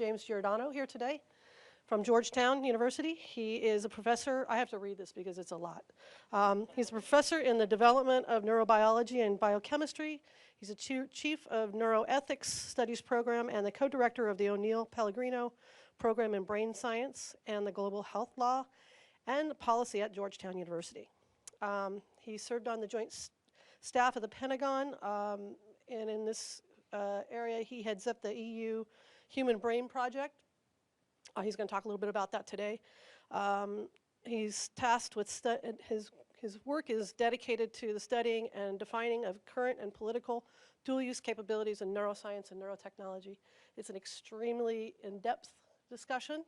James Giordano here today from Georgetown University. He is a professor. I have to read this because it's a lot. He's a professor in the development of neurobiology and biochemistry. He's a chief of neuroethics studies program and the co-director of the O'Neill Pellegrino program in brain science and the global health law and policy at Georgetown University. He served on the joint staff of the Pentagon, and in this area he heads up the EU Human Brain Project. He's going to talk a little bit about that today. He's tasked with his work is dedicated to the studying and defining of current and political dual-use capabilities in neuroscience and neurotechnology. It's an extremely in-depth discussion.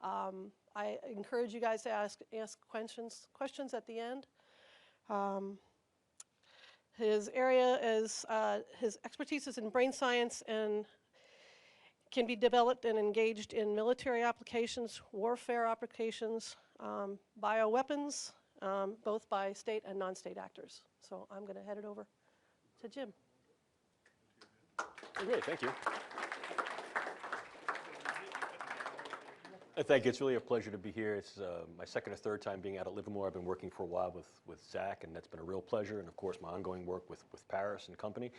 I encourage you guys to ask questions at the end. His area is, his expertise is in brain science and can be developed and engaged in military applications, warfare applications, bioweapons, both by state and non-state actors. So I'm going to head it over to Jim. Great, thank you. Thank you. It's really a pleasure to be here. It's my second or third time being out at Livermore. I've been working for a while with Zach, and that's been a real pleasure. And of course, my ongoing work with Paris and company.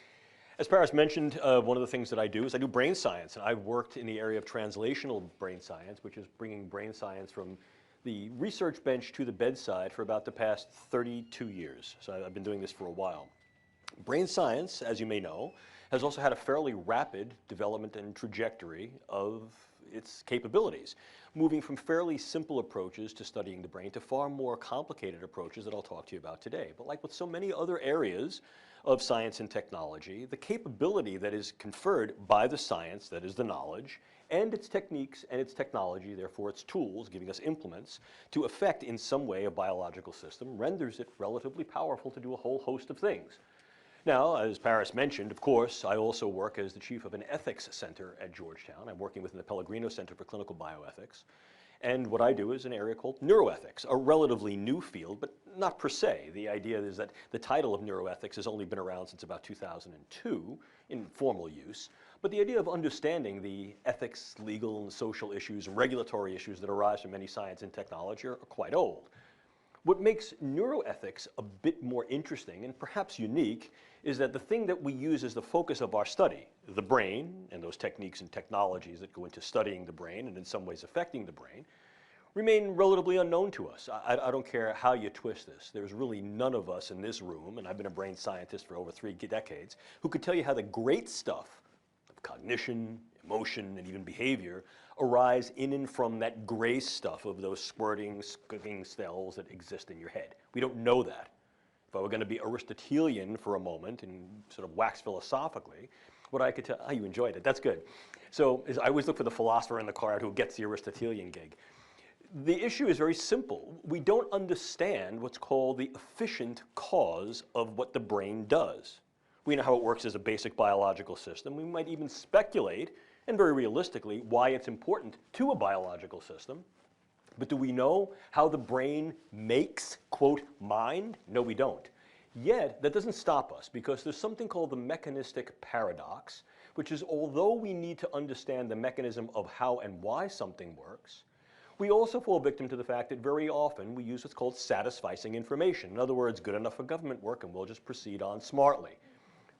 As Paris mentioned, one of the things that I do is I do brain science, and I've worked in the area of translational brain science, which is bringing brain science from the research bench to the bedside for about the past 32 years. So I've been doing this for a while. Brain science, as you may know, has also had a fairly rapid development and trajectory of its capabilities, moving from fairly simple approaches to studying the brain to far more complicated approaches that I'll talk to you about today. But like with so many other areas of science and technology, the capability that is conferred by the science, that is the knowledge, and its techniques and its technology, therefore its tools, giving us implements, to affect in some way a biological system, renders it relatively powerful to do a whole host of things. Now, as Paris mentioned, of course, I also work as the chief of an ethics center at Georgetown. I'm working within the Pellegrino Center for Clinical Bioethics. And what I do is an area called neuroethics, a relatively new field, but not per se. The idea is that the title of neuroethics has only been around since about 2002 in formal use. But the idea of understanding the ethics, legal, and social issues and regulatory issues that arise from any science and technology are quite old. What makes neuroethics a bit more interesting and perhaps unique is that the thing that we use as the focus of our study, the brain and those techniques and technologies that go into studying the brain and in some ways affecting the brain, remain relatively unknown to us. I don't care how you twist this. There's really none of us in this room, and I've been a brain scientist for over 3 decades, who could tell you how the great stuff of cognition, emotion, and even behavior arise in and from that gray stuff of those squirting, squirting cells that exist in your head. We don't know that. If I were going to be Aristotelian for a moment and sort of wax philosophically, what I could tell, you enjoyed it, that's good. So I always look for the philosopher in the crowd who gets the Aristotelian gig. The issue is very simple. We don't understand what's called the efficient cause of what the brain does. We know how it works as a basic biological system. We might even speculate, and very realistically, why it's important to a biological system. But do we know how the brain makes, quote, mind? No, we don't. Yet, that doesn't stop us, because there's something called the mechanistic paradox, which is although we need to understand the mechanism of how and why something works, we also fall victim to the fact that very often we use what's called satisficing information. In other words, good enough for government work and we'll just proceed on smartly.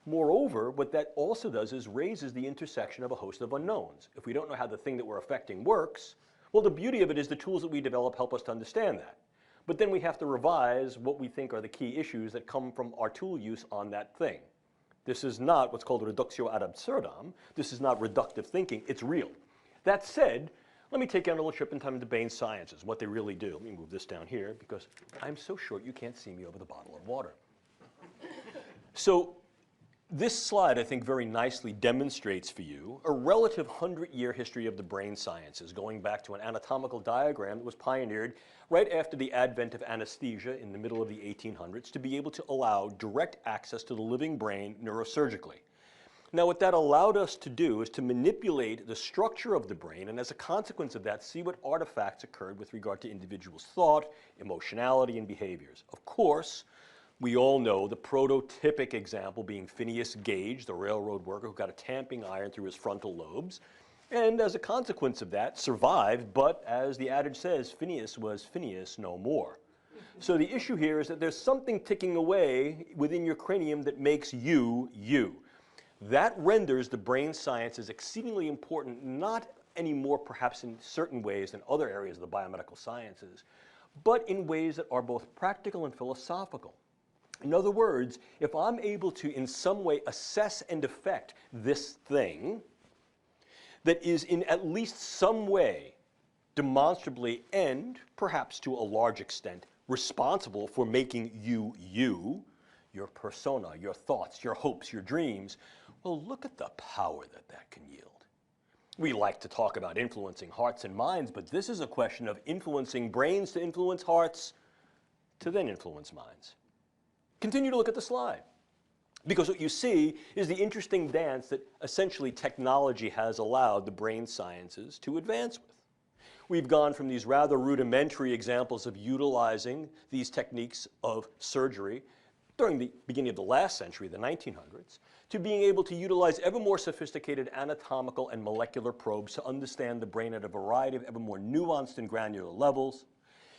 Moreover, what that also does is raises the intersection of a host of unknowns. If we don't know how the thing that we're affecting works, well, the beauty of it is the tools that we develop help us to understand that. But then we have to revise what we think are the key issues that come from our tool use on that thing. This is not what's called reductio ad absurdum. This is not reductive thinking. It's real. That said, let me take you on a little trip in time into brain sciences, what they really do. Let me move this down here because I'm so short you can't see me over the bottle of water. So this slide, I think, very nicely demonstrates for you a relative 100-year history of the brain sciences, going back to an anatomical diagram that was pioneered right after the advent of anesthesia in the middle of the 1800s to be able to allow direct access to the living brain neurosurgically. Now, what that allowed us to do is to manipulate the structure of the brain, and as a consequence of that, see what artifacts occurred with regard to individuals' thought, emotionality, and behaviors. Of course, we all know the prototypic example being Phineas Gage, the railroad worker who got a tamping iron through his frontal lobes. and as a consequence of that, survived, but as the adage says, Phineas was Phineas no more. So the issue here is that there's something ticking away within your cranium that makes you, you. That renders the brain sciences exceedingly important, not anymore perhaps in certain ways than other areas of the biomedical sciences, but in ways that are both practical and philosophical. In other words, if I'm able to in some way assess and affect this thing that is in at least some way demonstrably and perhaps to a large extent responsible for making you, you, your persona, your thoughts, your hopes, your dreams, well, look at the power that that can yield. We like to talk about influencing hearts and minds, but this is a question of influencing brains to influence hearts to then influence minds. Continue to look at the slide, because what you see is the interesting dance that essentially technology has allowed the brain sciences to advance with. We've gone from these rather rudimentary examples of utilizing these techniques of surgery during the beginning of the last century, the 1900s, to being able to utilize ever more sophisticated anatomical and molecular probes to understand the brain at a variety of ever more nuanced and granular levels,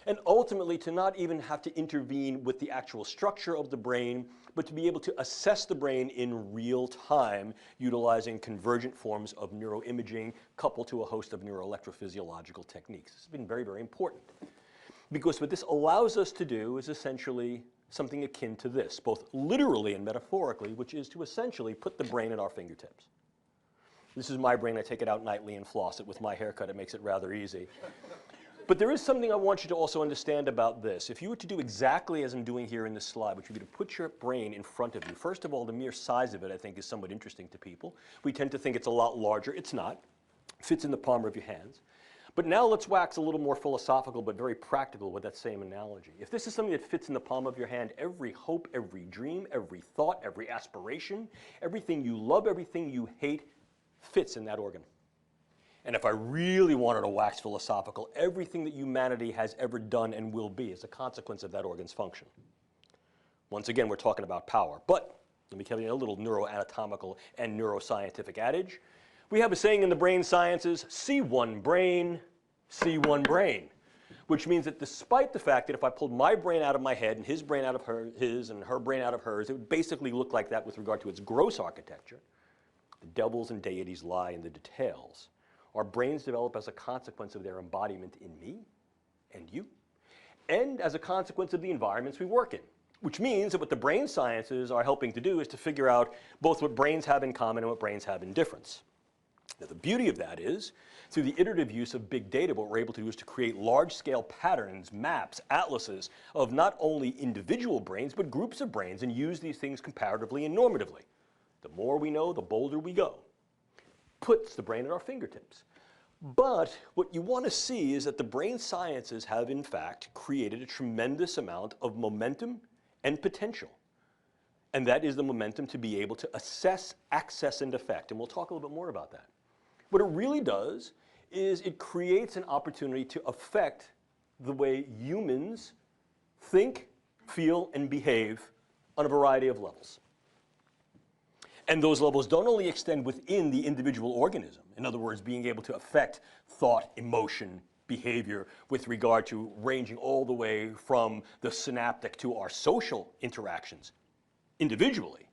and ultimately to not even have to intervene with the actual structure of the brain, but to be able to assess the brain in real time, utilizing convergent forms of neuroimaging coupled to a host of neuroelectrophysiological techniques. This has been very, very important, because what this allows us to do is essentially something akin to this, both literally and metaphorically, which is to essentially put the brain at our fingertips. This is my brain. I take it out nightly and floss it. With my haircut, it makes it rather easy. But there is something I want you to also understand about this. If you were to do exactly as I'm doing here in this slide, which would be to put your brain in front of you, first of all, the mere size of it, I think, is somewhat interesting to people. We tend to think it's a lot larger. It's not. It fits in the palm of your hands. But now let's wax a little more philosophical but very practical with that same analogy. If this is something that fits in the palm of your hand, every hope, every dream, every thought, every aspiration, everything you love, everything you hate, fits in that organ. And if I really wanted to wax philosophical, everything that humanity has ever done and will be is a consequence of that organ's function. Once again, we're talking about power. But let me tell you a little neuroanatomical and neuroscientific adage. We have a saying in the brain sciences, see one brain, which means that despite the fact that if I pulled my brain out of my head and his brain out of his and her brain out of hers, it would basically look like that with regard to its gross architecture. The devils and deities lie in the details. Our brains develop as a consequence of their embodiment in me and you, and as a consequence of the environments we work in, which means that what the brain sciences are helping to do is to figure out both what brains have in common and what brains have in difference. Now, the beauty of that is, through the iterative use of big data, what we're able to do is to create large-scale patterns, maps, atlases of not only individual brains, but groups of brains, and use these things comparatively and normatively. The more we know, the bolder we go. Puts the brain at our fingertips. But what you want to see is that the brain sciences have, in fact, created a tremendous amount of momentum and potential. And that is the momentum to be able to assess, access, and affect. And we'll talk a little bit more about that. What it really does is it creates an opportunity to affect the way humans think, feel, and behave on a variety of levels. And those levels don't only extend within the individual organism, in other words, being able to affect thought, emotion, behavior with regard to ranging all the way from the synaptic to our social interactions individually,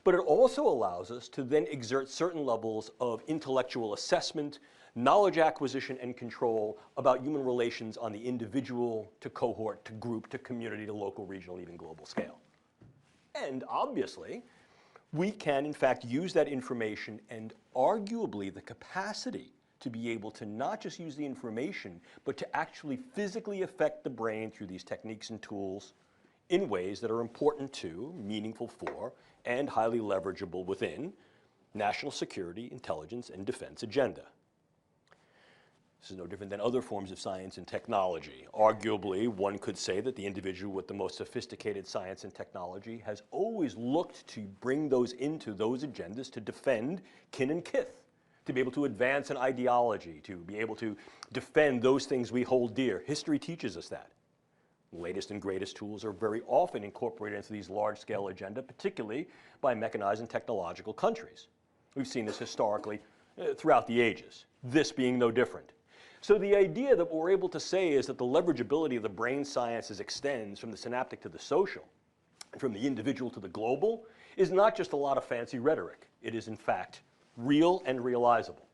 but it also allows us to then exert certain levels of intellectual assessment, knowledge acquisition, and control about human relations on the individual to cohort to group to community to local, regional, even global scale. And obviously, we can, in fact, use that information and arguably the capacity to be able to not just use the information, but to actually physically affect the brain through these techniques and tools in ways that are important to, meaningful for, and highly leverageable within national security, intelligence, and defense agenda. This is no different than other forms of science and technology. Arguably, one could say that the individual with the most sophisticated science and technology has always looked to bring those into those agendas to defend kin and kith, to be able to advance an ideology, to be able to defend those things we hold dear. History teaches us that. The latest and greatest tools are very often incorporated into these large-scale agenda, particularly by mechanized and technological countries. We've seen this historically throughout the ages. this being no different. So the idea that what we're able to say is that the leverageability of the brain sciences extends from the synaptic to the social, and from the individual to the global, is not just a lot of fancy rhetoric. It is, in fact, real and realizable.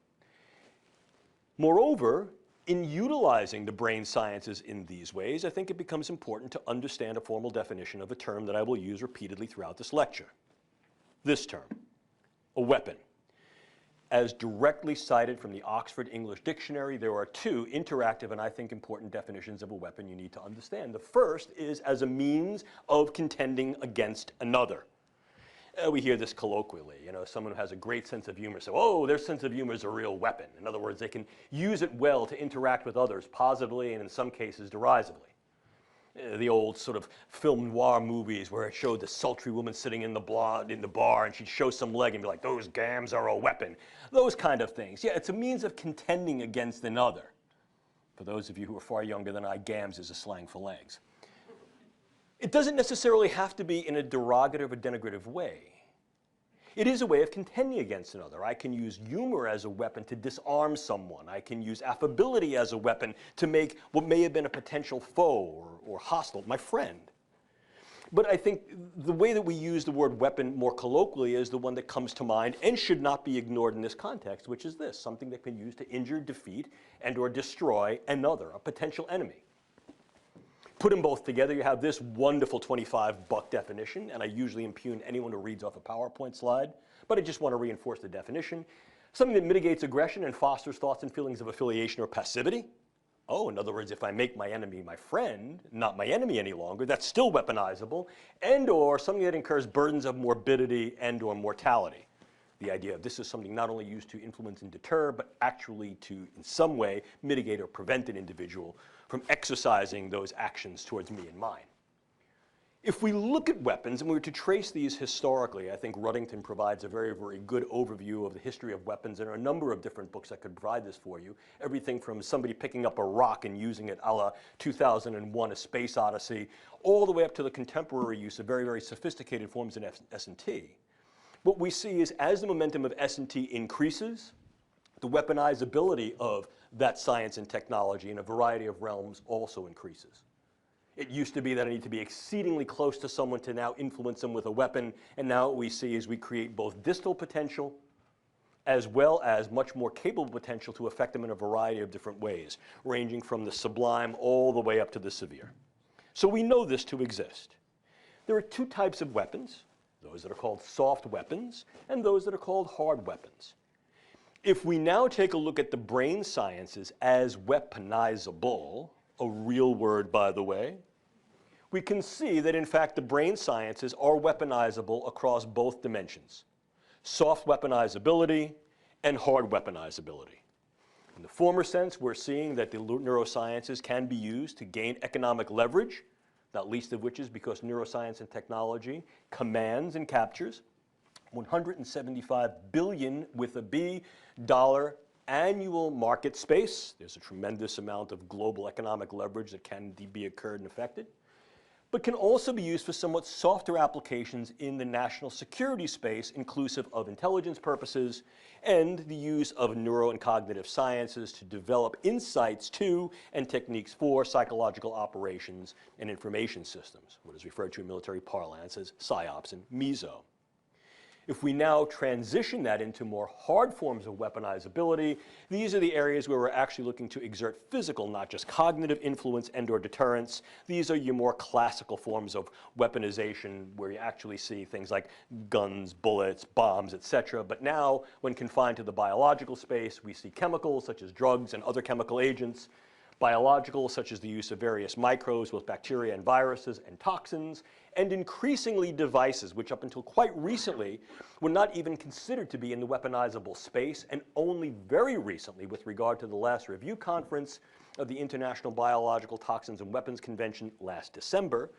Moreover, in utilizing the brain sciences in these ways, I think it becomes important to understand a formal definition of a term that I will use repeatedly throughout this lecture. This term, a weapon. As directly cited from the Oxford English Dictionary, there are two interactive and I think important definitions of a weapon you need to understand. The first is as a means of contending against another. We hear this colloquially, someone who has a great sense of humor says, oh, their sense of humor is a real weapon. In other words, they can use it well to interact with others positively and in some cases derisively. The old sort of film noir movies where it showed the sultry woman sitting in the bar and she'd show some leg and be like, those gams are a weapon. Those kind of things. Yeah, it's a means of contending against another. For those of you who are far younger than I, gams is a slang for legs. It doesn't necessarily have to be in a derogative or denigrative way. It is a way of contending against another. I can use humor as a weapon to disarm someone. I can use affability as a weapon to make what may have been a potential foe or hostile my friend. But I think the way that we use the word weapon more colloquially is the one that comes to mind and should not be ignored in this context, which is this, something that can be used to injure, defeat, and or destroy another, a potential enemy. Put them both together, you have this wonderful 25-buck definition, and I usually impugn anyone who reads off a PowerPoint slide, but I just want to reinforce the definition. Something that mitigates aggression and fosters thoughts and feelings of affiliation or passivity. Oh, in other words, if I make my enemy my friend, not my enemy any longer, that's still weaponizable, and or something that incurs burdens of morbidity and or mortality. The idea of this is something not only used to influence and deter, but actually to, in some way, mitigate or prevent an individual from exercising those actions towards me and mine. If we look at weapons and we were to trace these historically, I think Ruddington provides a very, very good overview of the history of weapons. There are a number of different books that could provide this for you. Everything from somebody picking up a rock and using it a la 2001: A Space Odyssey, all the way up to the contemporary use of very, very sophisticated forms in S&T. What we see is as the momentum of S&T increases, the weaponizability of that science and technology in a variety of realms also increases. It used to be that I need to be exceedingly close to someone to now influence them with a weapon, and now what we see is we create both distal potential as well as much more capable potential to affect them in a variety of different ways, ranging from the sublime all the way up to the severe. So we know this to exist. There are two types of weapons, those that are called soft weapons and those that are called hard weapons. If we now take a look at the brain sciences as weaponizable, a real word by the way, we can see that in fact the brain sciences are weaponizable across both dimensions, soft weaponizability and hard weaponizability. In the former sense, we're seeing that the neurosciences can be used to gain economic leverage, not least of which is because neuroscience and technology commands and captures $175 billion with a B dollar annual market space. There's a tremendous amount of global economic leverage that can be occurred and affected, but can also be used for somewhat softer applications in the national security space, inclusive of intelligence purposes and the use of neuro and cognitive sciences to develop insights to and techniques for psychological operations and information systems, what is referred to in military parlance as PSYOPs and MESO. If we now transition that into more hard forms of weaponizability, these are the areas where we're actually looking to exert physical, not just cognitive influence and or deterrence. These are your more classical forms of weaponization where you actually see things like guns, bullets, bombs, etc. But now, when confined to the biological space, we see chemicals such as drugs and other chemical agents, biological such as the use of various microbes, both bacteria and viruses and toxins, and increasingly devices, which up until quite recently were not even considered to be in the weaponizable space, and only very recently, with regard to the last review conference of the International Biological Toxins and Weapons Convention last December,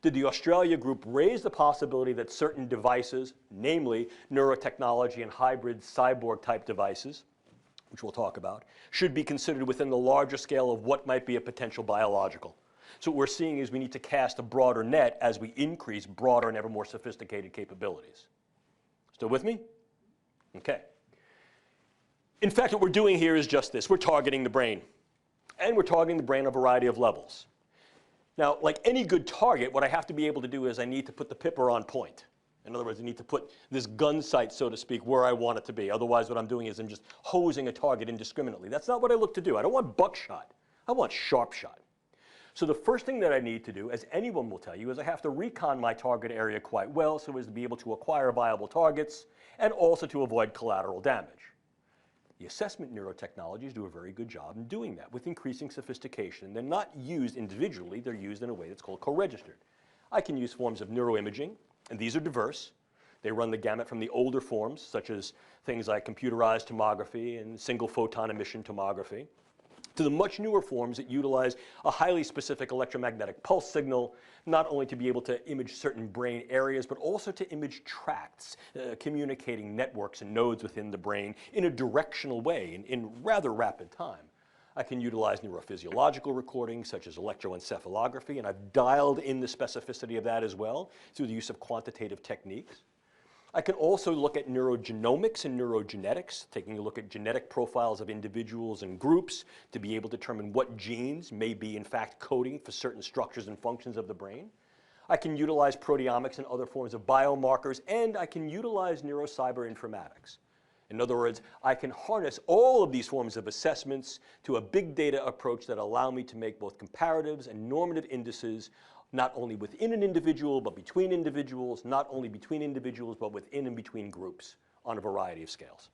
did the Australia group raise the possibility that certain devices, namely neurotechnology and hybrid cyborg type devices, which we'll talk about, should be considered within the larger scale of what might be a potential biological. So what we're seeing is we need to cast a broader net as we increase broader and ever more sophisticated capabilities. Still with me? Okay. In fact, what we're doing here is just this. We're targeting the brain. And we're targeting the brain on a variety of levels. Now, like any good target, what I have to be able to do is I need to put the pipper on point. In other words, I need to put this gun sight, so to speak, where I want it to be. Otherwise, what I'm doing is I'm just hosing a target indiscriminately. That's not what I look to do. I don't want buckshot. I want sharp shot. So the first thing that I need to do, as anyone will tell you, is I have to recon my target area quite well so as to be able to acquire viable targets and also to avoid collateral damage. The assessment neurotechnologies do a very good job in doing that with increasing sophistication. They're not used individually. They're used in a way that's called co-registered. I can use forms of neuroimaging, and these are diverse. They run the gamut from the older forms, such as things like computerized tomography and single photon emission tomography, to the much newer forms that utilize a highly specific electromagnetic pulse signal, not only to be able to image certain brain areas, but also to image tracts, communicating networks and nodes within the brain in a directional way in rather rapid time. I can utilize neurophysiological recordings such as electroencephalography, and I've dialed in the specificity of that as well through the use of quantitative techniques. I can also look at neurogenomics and neurogenetics, taking a look at genetic profiles of individuals and groups to be able to determine what genes may be in fact coding for certain structures and functions of the brain. I can utilize proteomics and other forms of biomarkers, and I can utilize neurocyber-informatics. In other words, I can harness all of these forms of assessments to a big data approach that allow me to make both comparatives and normative indices, not only within an individual, but between individuals, not only between individuals, but within and between groups on a variety of scales.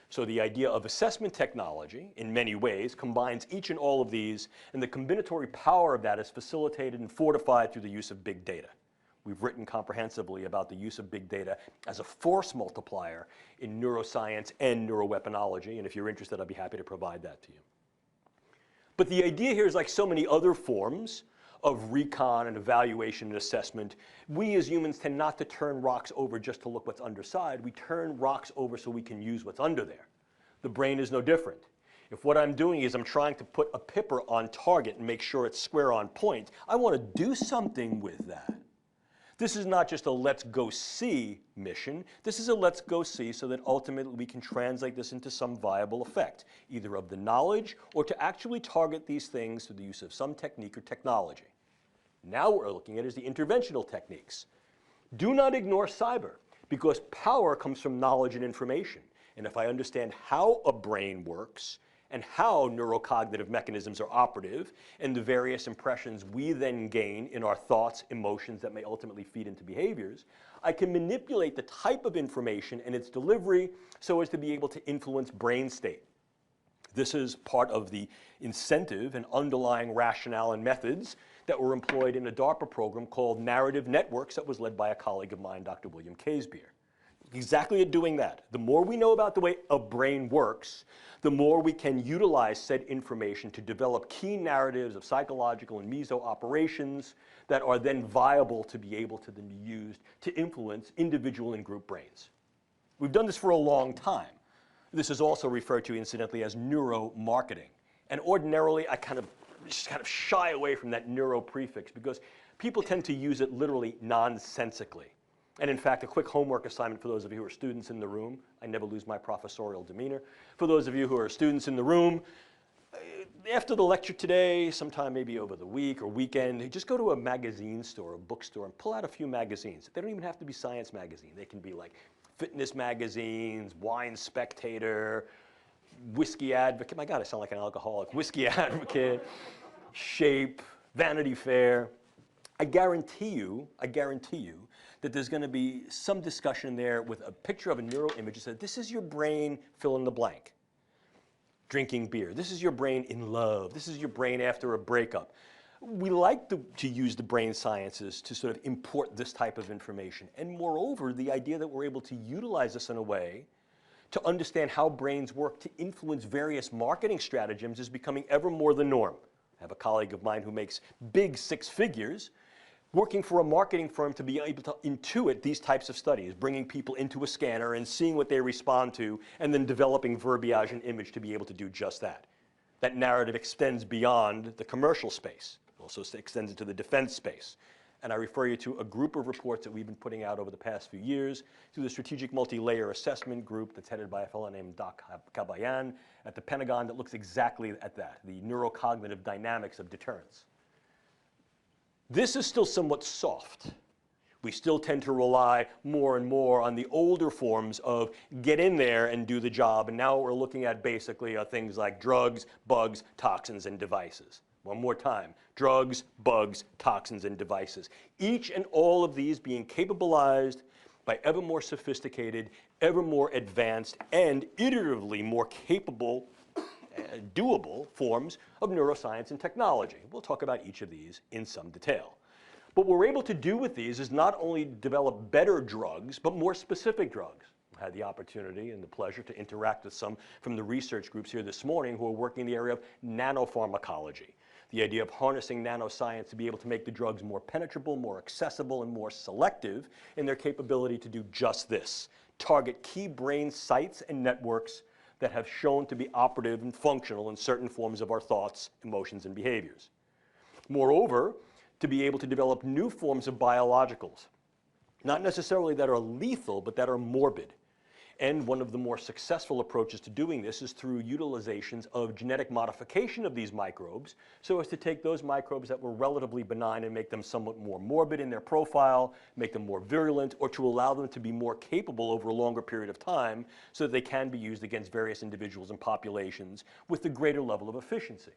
So the idea of assessment technology, in many ways, combines each and all of these, and the combinatory power of that is facilitated and fortified through the use of big data. We've written comprehensively about the use of big data as a force multiplier in neuroscience and neuroweaponology, and if you're interested, I'd be happy to provide that to you. But the idea here is, like so many other forms of recon and evaluation and assessment, we as humans tend not to turn rocks over just to look what's underside. We turn rocks over so we can use what's under there. The brain is no different. If what I'm doing is I'm trying to put a pipper on target and make sure it's square on point, I want to do something with that. This is not just a let's go see mission. This is a let's go see so that ultimately we can translate this into some viable effect, either of the knowledge or to actually target these things through the use of some technique or technology. Now what we're looking at is the interventional techniques. Do not ignore cyber, because power comes from knowledge and information. And if I understand how a brain works and how neurocognitive mechanisms are operative and the various impressions we then gain in our thoughts, emotions that may ultimately feed into behaviors, I can manipulate the type of information and its delivery so as to be able to influence brain state. This is part of the incentive and underlying rationale and methods that were employed in a DARPA program called Narrative Networks that was led by a colleague of mine, Dr. William Casebeer. Exactly at doing that. The more we know about the way a brain works, the more we can utilize said information to develop key narratives of psychological and meso-operations that are then viable to be able to then be used to influence individual and group brains. We've done this for a long time. This is also referred to incidentally as neuromarketing. And ordinarily, I just kind of shy away from that neuro prefix because people tend to use it literally nonsensically. And in fact, a quick homework assignment for those of you who are students in the room. I never lose my professorial demeanor. For those of you who are students in the room, after the lecture today, sometime maybe over the week or weekend, just go to a magazine store, a bookstore, and pull out a few magazines. They don't even have to be science magazine. They can be like fitness magazines, Wine Spectator, Whiskey Advocate. My God, I sound like an alcoholic. Whiskey Advocate, Shape, Vanity Fair. I guarantee you that there's going to be some discussion there with a picture of a neuroimage that says, this is your brain, fill in the blank. Drinking beer. This is your brain in love. This is your brain after a breakup. We like to use the brain sciences to sort of import this type of information. And moreover, the idea that we're able to utilize this in a way to understand how brains work to influence various marketing stratagems is becoming ever more the norm. I have a colleague of mine who makes big six figures working for a marketing firm to be able to intuit these types of studies, bringing people into a scanner and seeing what they respond to, and then developing verbiage and image to be able to do just that. That narrative extends beyond the commercial space. It also extends into the defense space. And I refer you to a group of reports that we've been putting out over the past few years through the Strategic Multi-Layer Assessment Group that's headed by a fellow named Doc Kabayan at the Pentagon that looks exactly at that, the neurocognitive dynamics of deterrence. This is still somewhat soft. We still tend to rely more and more on the older forms of get in there and do the job, and now what we're looking at basically are things like drugs, bugs, toxins, and devices. One more time, drugs, bugs, toxins, and devices. Each and all of these being capabilized by ever more sophisticated, ever more advanced, and iteratively more capable, doable forms of neuroscience and technology. We'll talk about each of these in some detail. But what we're able to do with these is not only develop better drugs, but more specific drugs. I had the opportunity and the pleasure to interact with some from the research groups here this morning who are working in the area of nanopharmacology. The idea of harnessing nanoscience to be able to make the drugs more penetrable, more accessible, and more selective in their capability to do just this. Target key brain sites and networks that have shown to be operative and functional in certain forms of our thoughts, emotions, and behaviors. Moreover, to be able to develop new forms of biologicals, not necessarily that are lethal, but that are morbid. And one of the more successful approaches to doing this is through utilizations of genetic modification of these microbes, so as to take those microbes that were relatively benign and make them somewhat more morbid in their profile, make them more virulent, or to allow them to be more capable over a longer period of time so that they can be used against various individuals and populations with a greater level of efficiency.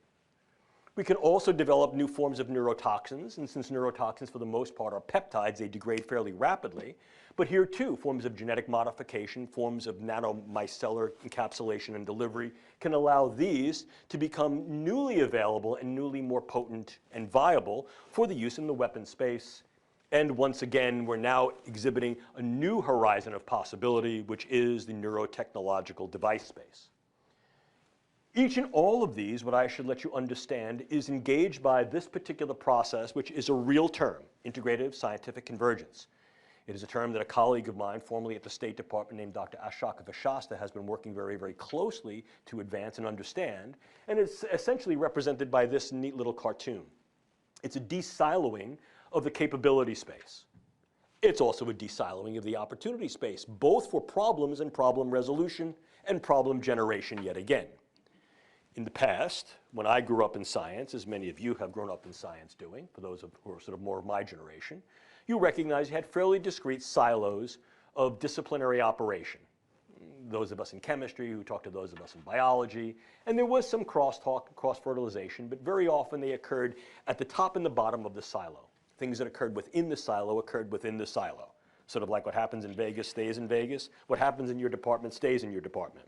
We can also develop new forms of neurotoxins, and since neurotoxins for the most part are peptides, they degrade fairly rapidly. But here too, forms of genetic modification, forms of nanomicellar encapsulation and delivery can allow these to become newly available and newly more potent and viable for the use in the weapon space. And once again, we're now exhibiting a new horizon of possibility, which is the neurotechnological device space. Each and all of these, what I should let you understand, is engaged by this particular process, which is a real term, integrative scientific convergence. It is a term that a colleague of mine, formerly at the State Department, named Dr. Ashok Vashasta, has been working very, very closely to advance and understand, and it's essentially represented by this neat little cartoon. It's a de-siloing of the capability space. It's also a de-siloing of the opportunity space, both for problems and problem resolution and problem generation yet again. In the past, when I grew up in science, as many of you have grown up in science doing, for those who are sort of more of my generation, you recognize you had fairly discrete silos of disciplinary operation. Those of us in chemistry who talked to those of us in biology, and there was some crosstalk, cross-fertilization, but very often they occurred at the top and the bottom of the silo. Things that occurred within the silo occurred within the silo. Sort of like what happens in Vegas stays in Vegas, what happens in your department stays in your department.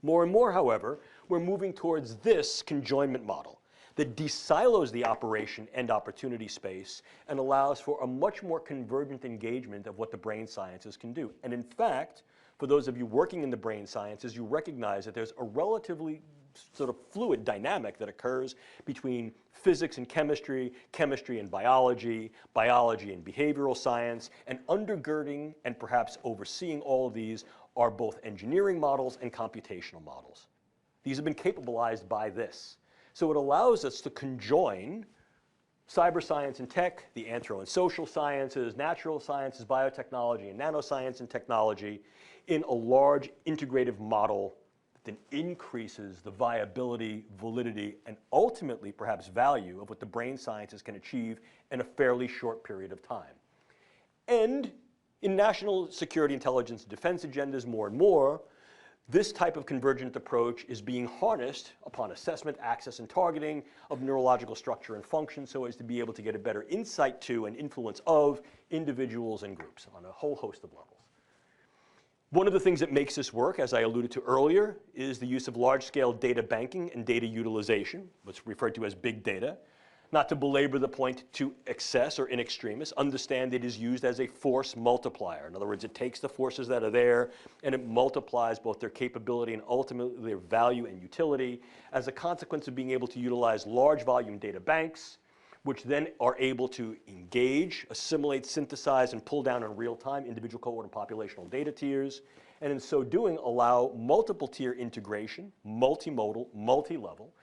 More and more, however, we're moving towards this conjoinment model that de-silos the operation and opportunity space and allows for a much more convergent engagement of what the brain sciences can do. And in fact, for those of you working in the brain sciences, you recognize that there's a relatively sort of fluid dynamic that occurs between physics and chemistry, chemistry and biology, biology and behavioral science, and undergirding and perhaps overseeing all of these are both engineering models and computational models. These have been capabilized by this. So it allows us to conjoin cyber science and tech, the anthro and social sciences, natural sciences, biotechnology, and nanoscience and technology in a large integrative model that increases the viability, validity, and ultimately perhaps value of what the brain sciences can achieve in a fairly short period of time. And in national security, intelligence, and defense agendas more and more, this type of convergent approach is being harnessed upon assessment, access, and targeting of neurological structure and function so as to be able to get a better insight to and influence of individuals and groups on a whole host of levels. One of the things that makes this work, as I alluded to earlier, is the use of large-scale data banking and data utilization, what's referred to as big data. Not to belabor the point to excess or in extremis, understand it is used as a force multiplier. In other words, it takes the forces that are there and it multiplies both their capability and ultimately their value and utility as a consequence of being able to utilize large volume data banks, which then are able to engage, assimilate, synthesize, and pull down in real time individual cohort and populational data tiers, and in so doing allow multiple tier integration, multimodal, multi-level,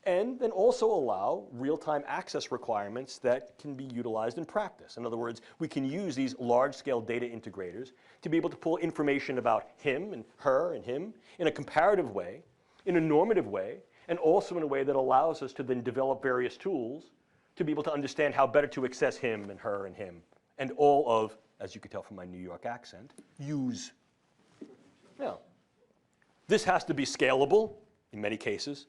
and then also allow real-time access requirements that can be utilized in practice. In other words, we can use these large-scale data integrators to be able to pull information about him and her and him in a comparative way, in a normative way, and also in a way that allows us to then develop various tools to be able to understand how better to access him and her and him, and all of, as you can tell from my New York accent, use. Now, this has to be scalable in many cases.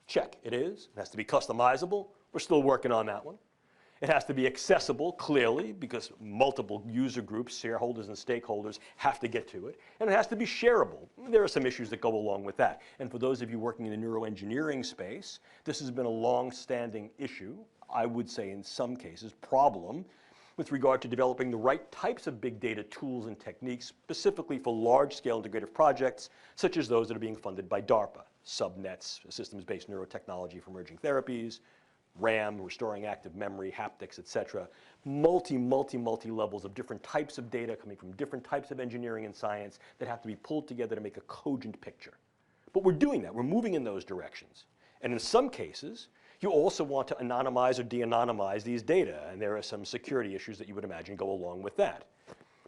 Check, it is. It has to be customizable. We're still working on that one. It has to be accessible, clearly, because multiple user groups, shareholders and stakeholders have to get to it. And it has to be shareable. There are some issues that go along with that. And for those of you working in the neuroengineering space, this has been a long-standing issue, I would say in some cases, problem, with regard to developing the right types of big data tools and techniques, specifically for large-scale integrative projects, such as those that are being funded by DARPA, subnets, systems-based neurotechnology for emerging therapies, RAM, restoring active memory, haptics, et cetera. Multi levels of different types of data coming from different types of engineering and science that have to be pulled together to make a cogent picture. But we're doing that. We're moving in those directions. And in some cases, you also want to anonymize or de-anonymize these data, and there are some security issues that you would imagine go along with that.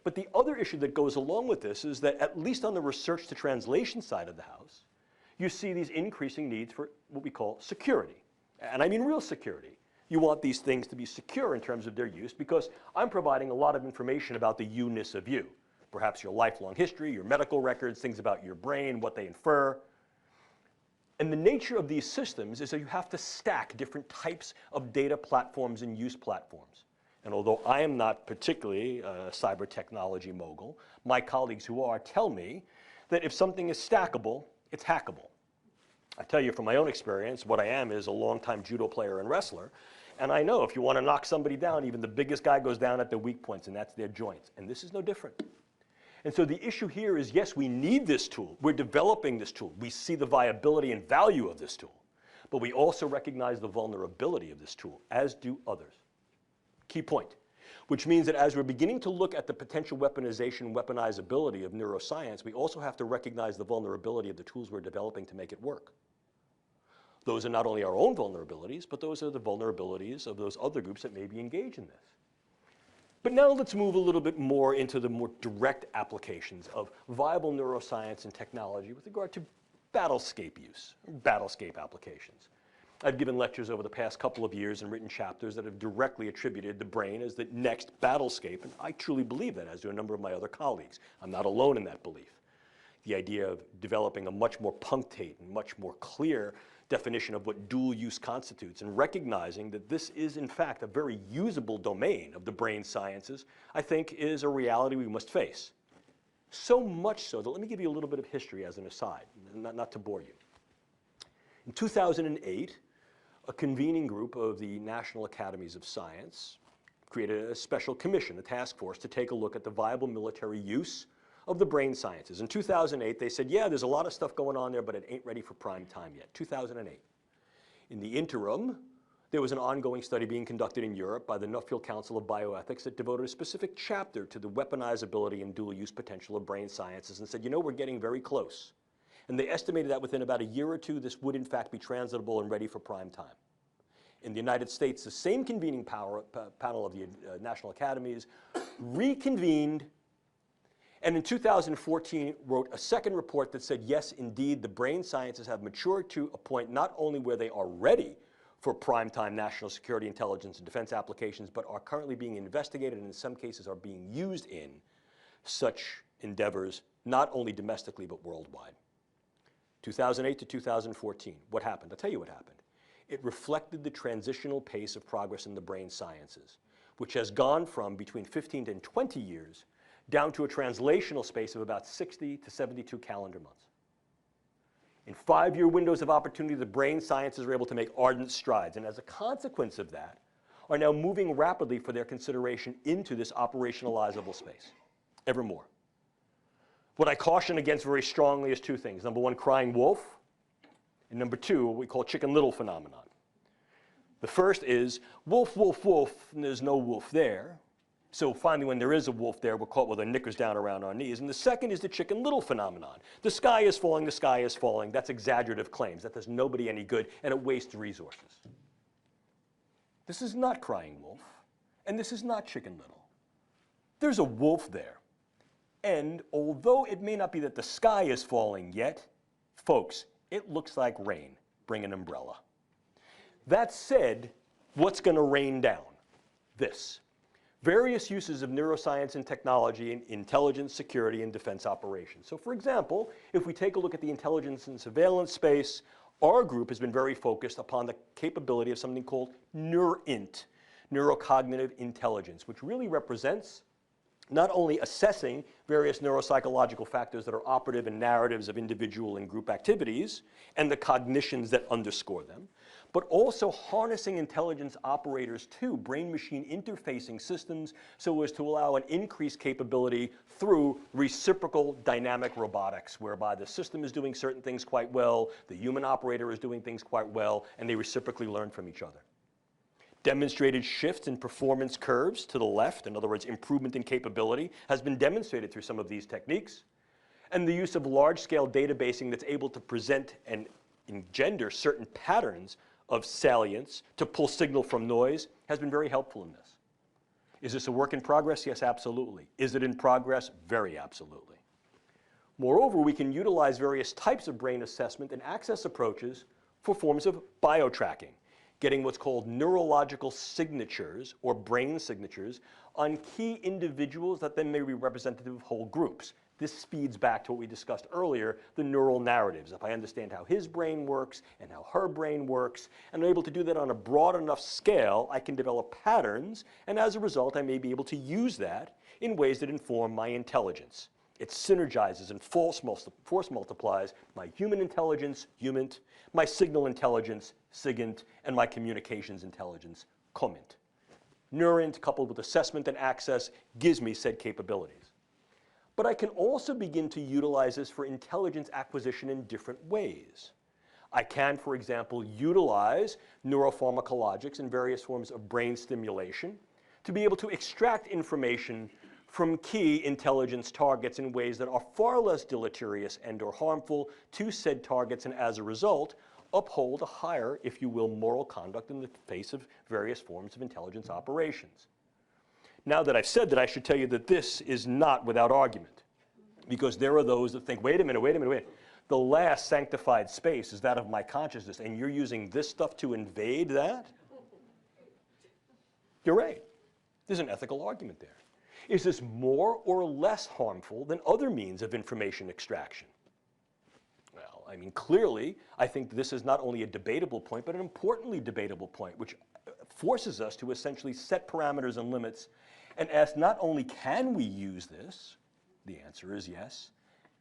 But the other issue that goes along with this is that, at least on the research to translation side of the house, you see these increasing needs for what we call security. And I mean real security. You want these things to be secure in terms of their use, because I'm providing a lot of information about the you-ness of you. Perhaps your lifelong history, your medical records, things about your brain, what they infer. And the nature of these systems is that you have to stack different types of data platforms and use platforms. And although I am not particularly a cyber technology mogul, my colleagues who are tell me that if something is stackable, it's hackable. I tell you from my own experience, what I am is a longtime judo player and wrestler. And I know if you want to knock somebody down, even the biggest guy goes down at the weak points, and that's their joints. And this is no different. And so the issue here is, yes, we need this tool. We're developing this tool. We see the viability and value of this tool. But we also recognize the vulnerability of this tool, as do others. Key point. Which means that as we're beginning to look at the potential weaponization and weaponizability of neuroscience, we also have to recognize the vulnerability of the tools we're developing to make it work. Those are not only our own vulnerabilities, but those are the vulnerabilities of those other groups that may be engaged in this. But now let's move a little bit more into the more direct applications of viable neuroscience and technology with regard to battlescape use, battlescape applications. I've given lectures over the past couple of years and written chapters that have directly attributed the brain as the next battlescape, and I truly believe that, as do a number of my other colleagues. I'm not alone in that belief. The idea of developing a much more punctate and much more clear definition of what dual use constitutes, and recognizing that this is in fact a very usable domain of the brain sciences, I think is a reality we must face. So much so that let me give you a little bit of history as an aside, not to bore you. In 2008, a convening group of the National Academies of Science created a special commission, a task force, to take a look at the viable military use of the brain sciences. In 2008, they said, yeah, there's a lot of stuff going on there, but it ain't ready for prime time yet. 2008. In the interim, there was an ongoing study being conducted in Europe by the Nuffield Council of Bioethics that devoted a specific chapter to the weaponizability and dual use potential of brain sciences, and said, you know, we're getting very close. And they estimated that within about a year or two, this would in fact be translatable and ready for prime time. In the United States, the same convening panel of the National Academies reconvened, and in 2014 wrote a second report that said, yes, indeed, the brain sciences have matured to a point not only where they are ready for primetime national security, intelligence, and defense applications, but are currently being investigated and in some cases are being used in such endeavors, not only domestically but worldwide. 2008 to 2014, what happened? I'll tell you what happened. It reflected the transitional pace of progress in the brain sciences, which has gone from between 15 and 20 years down to a translational space of about 60 to 72 calendar months. In 5-year windows of opportunity, the brain sciences are able to make ardent strides, and as a consequence of that, are now moving rapidly for their consideration into this operationalizable space, ever more. What I caution against very strongly is two things. Number one, crying wolf, and number two, what we call chicken little phenomenon. The first is wolf, wolf, wolf, and there's no wolf there. So finally, when there is a wolf there, we're caught with our knickers down around our knees. And the second is the Chicken Little phenomenon. The sky is falling, the sky is falling. That's exaggerative claims. That does nobody any good, and it wastes resources. This is not crying wolf, and this is not Chicken Little. There's a wolf there. And although it may not be that the sky is falling yet, folks, it looks like rain. Bring an umbrella. That said, what's going to rain down? This. Various uses of neuroscience and technology in intelligence, security, and defense operations. So for example, if we take a look at the intelligence and surveillance space, our group has been very focused upon the capability of something called NeurInt, neurocognitive intelligence, which really represents not only assessing various neuropsychological factors that are operative in narratives of individual and group activities and the cognitions that underscore them, but also harnessing intelligence operators to brain-machine interfacing systems so as to allow an increased capability through reciprocal dynamic robotics, whereby the system is doing certain things quite well, the human operator is doing things quite well, and they reciprocally learn from each other. Demonstrated shifts in performance curves to the left, in other words, improvement in capability, has been demonstrated through some of these techniques. And the use of large-scale databasing that's able to present and engender certain patterns of salience to pull signal from noise has been very helpful in this. Is this a work in progress? Yes, absolutely. Is it in progress? Very absolutely. Moreover, we can utilize various types of brain assessment and access approaches for forms of biotracking, getting what's called neurological signatures or brain signatures on key individuals that then may be representative of whole groups. This feeds back to what we discussed earlier, the neural narratives. If I understand how his brain works and how her brain works, and I'm able to do that on a broad enough scale, I can develop patterns, and as a result, I may be able to use that in ways that inform my intelligence. It synergizes and force multiplies my human intelligence, humint, my signal intelligence, sigint, and my communications intelligence, comment. NeurInt coupled with assessment and access gives me said capabilities. But I can also begin to utilize this for intelligence acquisition in different ways. I can, for example, utilize neuropharmacologics and various forms of brain stimulation to be able to extract information from key intelligence targets in ways that are far less deleterious and or harmful to said targets, and as a result, uphold a higher, if you will, moral conduct in the face of various forms of intelligence operations. Now that I've said that, I should tell you that this is not without argument, because there are those that think, wait a minute. The last sanctified space is that of my consciousness, and you're using this stuff to invade that? You're right. There's an ethical argument there. Is this more or less harmful than other means of information extraction? Well, I mean, clearly, I think this is not only a debatable point, but an importantly debatable point, which forces us to essentially set parameters and limits and ask not only can we use this, the answer is yes,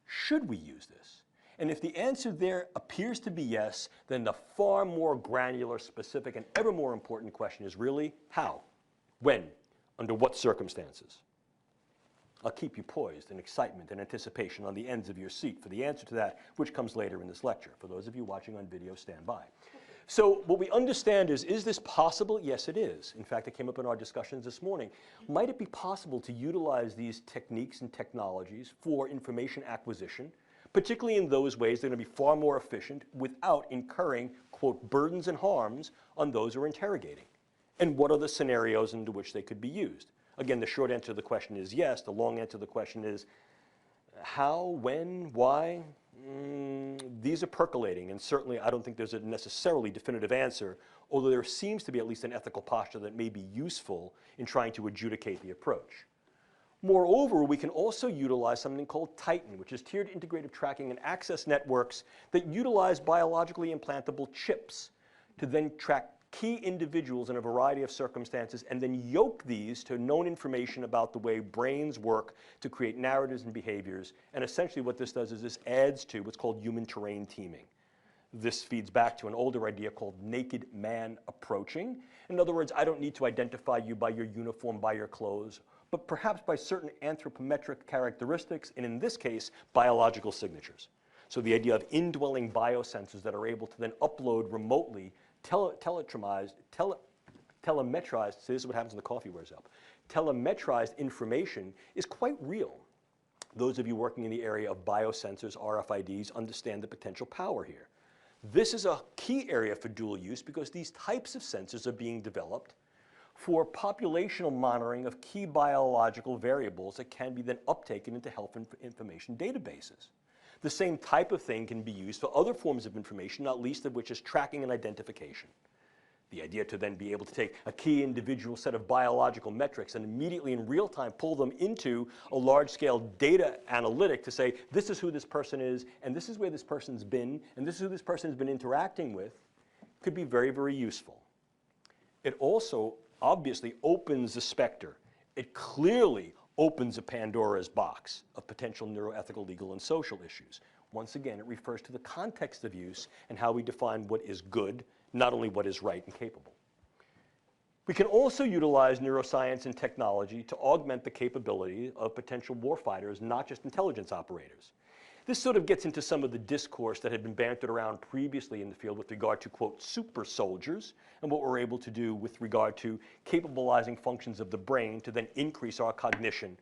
should we use this? And if the answer there appears to be yes, then the far more granular, specific, and ever more important question is really how, when, under what circumstances? I'll keep you poised in excitement and anticipation on the ends of your seat for the answer to that, which comes later in this lecture. For those of you watching on video, stand by. So what we understand is this possible? Yes, it is. In fact, it came up in our discussions this morning. Might it be possible to utilize these techniques and technologies for information acquisition, particularly in those ways that are going to be far more efficient without incurring, quote, burdens and harms on those who are interrogating? And what are the scenarios into which they could be used? Again, the short answer to the question is yes. The long answer to the question is how, when, why? These are percolating, and certainly I don't think there's a necessarily definitive answer, although there seems to be at least an ethical posture that may be useful in trying to adjudicate the approach. Moreover, we can also utilize something called TITAN, which is tiered integrative tracking and access networks that utilize biologically implantable chips to then track key individuals in a variety of circumstances and then yoke these to known information about the way brains work to create narratives and behaviors. And essentially what this does is this adds to what's called human terrain teaming. This feeds back to an older idea called naked man approaching. In other words, I don't need to identify you by your uniform, by your clothes, but perhaps by certain anthropometric characteristics, and in this case, biological signatures. So the idea of indwelling biosensors that are able to then upload remotely telemetrized, see, this is what happens when the coffee wears up, telemetrized information is quite real. Those of you working in the area of biosensors, RFIDs, understand the potential power here. This is a key area for dual use because these types of sensors are being developed for populational monitoring of key biological variables that can be then uptaken into health information databases. The same type of thing can be used for other forms of information, not least of which is tracking and identification. The idea to then be able to take a key individual set of biological metrics and immediately in real time pull them into a large-scale data analytic to say, this is who this person is, and this is where this person's been, and this is who this person has been interacting with, could be very, very useful. It also obviously opens the specter. It clearly opens a Pandora's box of potential neuroethical, legal, and social issues. Once again, it refers to the context of use and how we define what is good, not only what is right and capable. We can also utilize neuroscience and technology to augment the capability of potential warfighters, not just intelligence operators. This sort of gets into some of the discourse that had been bantered around previously in the field with regard to, quote, super soldiers, and what we're able to do with regard to capabilizing functions of the brain to then increase our cognition,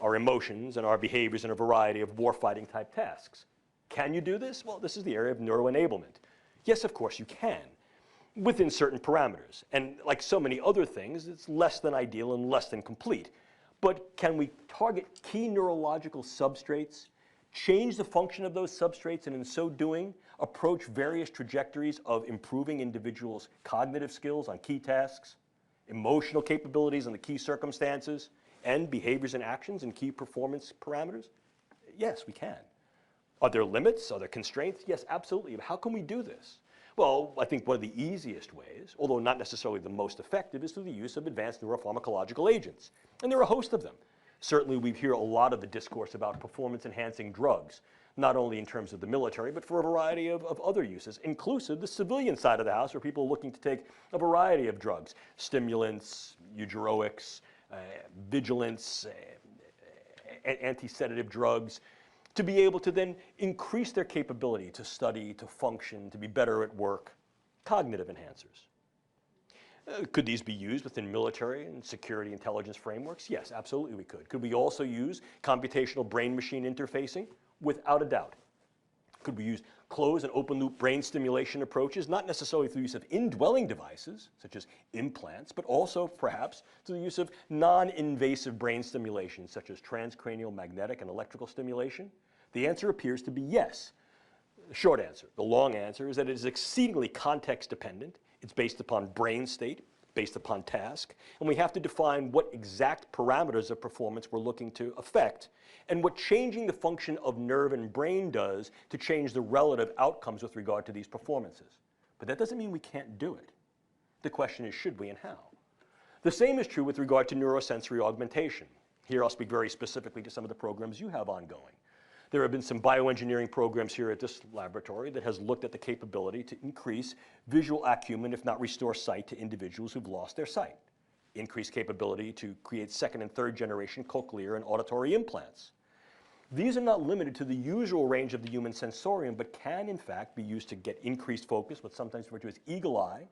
our emotions, and our behaviors in a variety of warfighting type tasks. Can you do this? Well, this is the area of neuroenablement. Yes, of course you can, within certain parameters. And like so many other things, it's less than ideal and less than complete. But can we target key neurological substrates, change the function of those substrates, and in so doing, approach various trajectories of improving individuals' cognitive skills on key tasks, emotional capabilities on the key circumstances, and behaviors and actions and key performance parameters? Yes, we can. Are there limits? Are there constraints? Yes, absolutely. But how can we do this? Well, I think one of the easiest ways, although not necessarily the most effective, is through the use of advanced neuropharmacological agents. And there are a host of them. Certainly, we hear a lot of the discourse about performance-enhancing drugs, not only in terms of the military, but for a variety of other uses, inclusive the civilian side of the house, where people are looking to take a variety of drugs, stimulants, eugeroics, vigilants, anti-sedative drugs, to be able to then increase their capability to study, to function, to be better at work, cognitive enhancers. Could these be used within military and security intelligence frameworks? Yes, absolutely we could. Could we also use computational brain-machine interfacing? Without a doubt. Could we use closed and open-loop brain stimulation approaches, not necessarily through the use of indwelling devices, such as implants, but also perhaps through the use of non-invasive brain stimulation, such as transcranial magnetic and electrical stimulation? The answer appears to be yes. The short answer. The long answer is that it is exceedingly context-dependent. It's based upon brain state, based upon task, and we have to define what exact parameters of performance we're looking to affect, and what changing the function of nerve and brain does to change the relative outcomes with regard to these performances. But that doesn't mean we can't do it. The question is, should we and how? The same is true with regard to neurosensory augmentation. Here I'll speak very specifically to some of the programs you have ongoing. There have been some bioengineering programs here at this laboratory that has looked at the capability to increase visual acumen, if not restore sight, to individuals who've lost their sight. Increase capability to create second and third generation cochlear and auditory implants. These are not limited to the usual range of the human sensorium, but can in fact be used to get increased focus, what's sometimes referred to as eagle eye,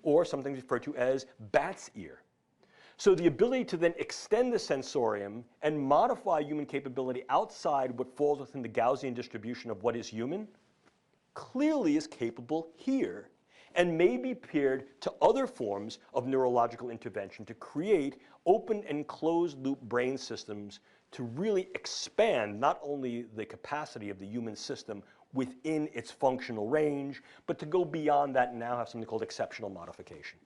or sometimes referred to as bat's ear. So the ability to then extend the sensorium and modify human capability outside what falls within the Gaussian distribution of what is human clearly is capable here and may be paired to other forms of neurological intervention to create open and closed loop brain systems to really expand not only the capacity of the human system within its functional range, but to go beyond that and now have something called exceptional modification.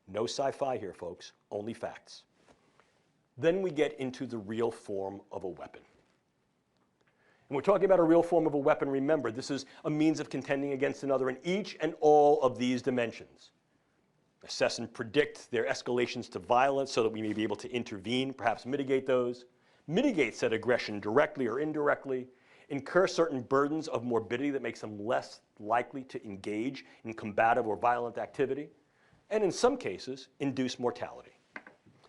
No sci-fi here, folks, only facts. Then we get into the real form of a weapon. And we're talking about a real form of a weapon. Remember, this is a means of contending against another in each and all of these dimensions. Assess and predict their escalations to violence so that we may be able to intervene, perhaps mitigate those, mitigate said aggression directly or indirectly, incur certain burdens of morbidity that makes them less likely to engage in combative or violent activity, and in some cases, induce mortality.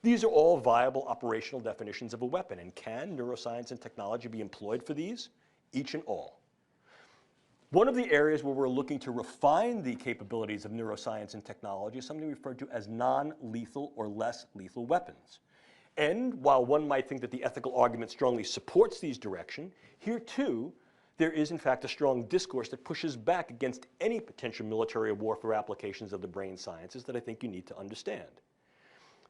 These are all viable operational definitions of a weapon, and can neuroscience and technology be employed for these? Each and all. One of the areas where we're looking to refine the capabilities of neuroscience and technology is something referred to as non-lethal or less lethal weapons. And while one might think that the ethical argument strongly supports these directions, here too, there is in fact a strong discourse that pushes back against any potential military or warfare applications of the brain sciences that I think you need to understand.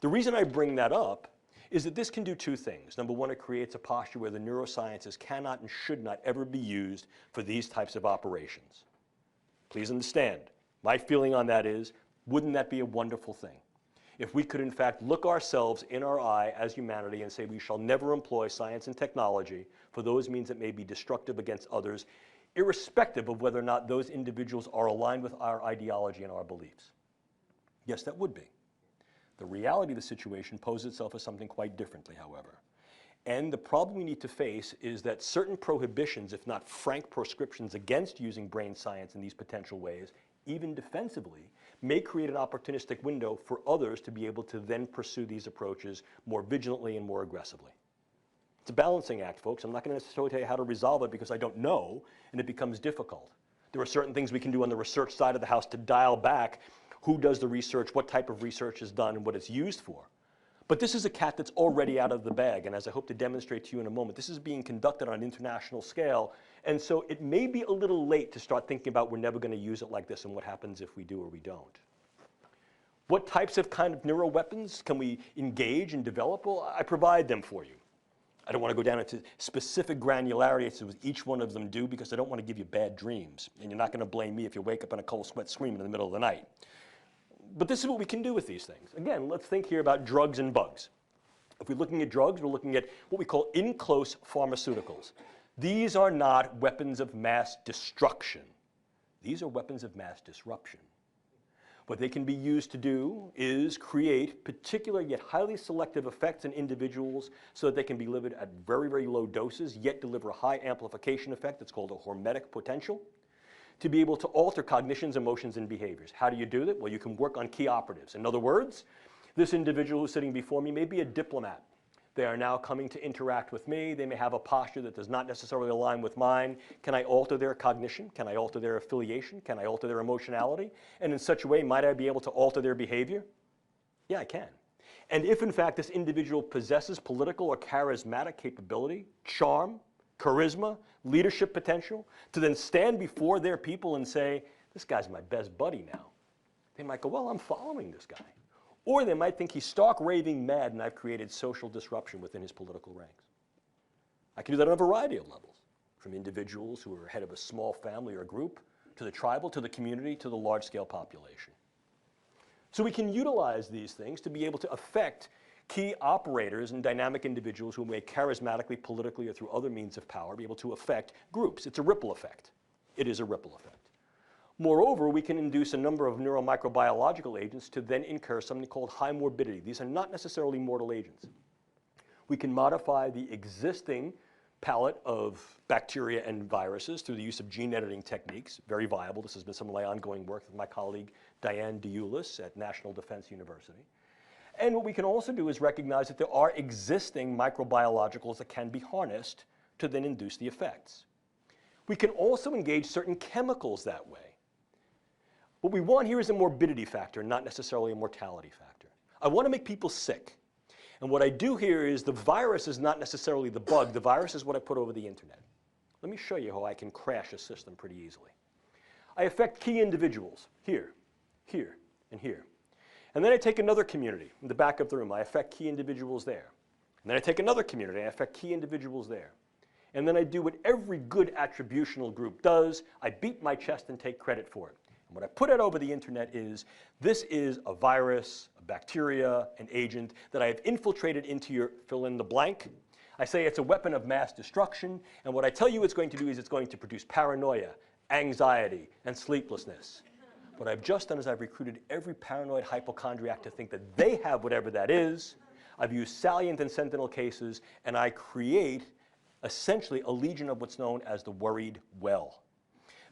The reason I bring that up is that this can do two things. Number one, it creates a posture where the neurosciences cannot and should not ever be used for these types of operations. Please understand, my feeling on that is, wouldn't that be a wonderful thing? If we could in fact look ourselves in our eye as humanity and say we shall never employ science and technology for those means that may be destructive against others, irrespective of whether or not those individuals are aligned with our ideology and our beliefs. Yes, that would be. The reality of the situation poses itself as something quite differently, however. And the problem we need to face is that certain prohibitions, if not frank proscriptions against using brain science in these potential ways, even defensively, may create an opportunistic window for others to be able to then pursue these approaches more vigilantly and more aggressively. It's a balancing act, folks. I'm not going to necessarily tell you how to resolve it because I don't know, and it becomes difficult. There are certain things we can do on the research side of the house to dial back who does the research, what type of research is done, and what it's used for. But this is a cat that's already out of the bag, and as I hope to demonstrate to you in a moment, this is being conducted on an international scale, and so it may be a little late to start thinking about we're never going to use it like this and what happens if we do or we don't. What types of kind of neuroweapons can we engage and develop? Well, I provide them for you. I don't want to go down into specific granularity as to what each one of them do because I don't want to give you bad dreams, and you're not going to blame me if you wake up in a cold sweat screaming in the middle of the night. But this is what we can do with these things. Again, let's think here about drugs and bugs. If we're looking at drugs, we're looking at what we call in-close pharmaceuticals. These are not weapons of mass destruction. These are weapons of mass disruption. What they can be used to do is create particular yet highly selective effects in individuals so that they can be delivered at very, very low doses, yet deliver a high amplification effect that's called a hormetic potential, to be able to alter cognitions, emotions, and behaviors. How do you do that? Well, you can work on key operatives. In other words, this individual who's sitting before me may be a diplomat. They are now coming to interact with me. They may have a posture that does not necessarily align with mine. Can I alter their cognition? Can I alter their affiliation? Can I alter their emotionality? And in such a way, might I be able to alter their behavior? Yeah, I can. And if in fact this individual possesses political or charismatic capability, charm, charisma, leadership potential, to then stand before their people and say, this guy's my best buddy now. They might go, well, I'm following this guy. Or they might think he's stark raving mad and I've created social disruption within his political ranks. I can do that on a variety of levels, from individuals who are head of a small family or group, to the tribal, to the community, to the large-scale population. So we can utilize these things to be able to affect key operators and dynamic individuals who may charismatically, politically, or through other means of power be able to affect groups. It's a ripple effect. It is a ripple effect. Moreover, we can induce a number of neuromicrobiological agents to then incur something called high morbidity. These are not necessarily mortal agents. We can modify the existing palette of bacteria and viruses through the use of gene editing techniques. Very viable. This has been some of my ongoing work with my colleague Diane Diulis at National Defense University. And what we can also do is recognize that there are existing microbiologicals that can be harnessed to then induce the effects. We can also engage certain chemicals that way. What we want here is a morbidity factor, not necessarily a mortality factor. I want to make people sick. And what I do here is the virus is not necessarily the bug. The virus is what I put over the internet. Let me show you how I can crash a system pretty easily. I affect key individuals here, here, and here. And then I take another community in the back of the room. I affect key individuals there. And then I take another community. I affect key individuals there. And then I do what every good attributional group does. I beat my chest and take credit for it. And what I put out over the internet is, this is a virus, a bacteria, an agent that I have infiltrated into your fill in the blank. I say it's a weapon of mass destruction. And what I tell you it's going to do is it's going to produce paranoia, anxiety, and sleeplessness. What I've just done is I've recruited every paranoid hypochondriac to think that they have whatever that is. I've used salient and sentinel cases, and I create essentially a legion of what's known as the worried well.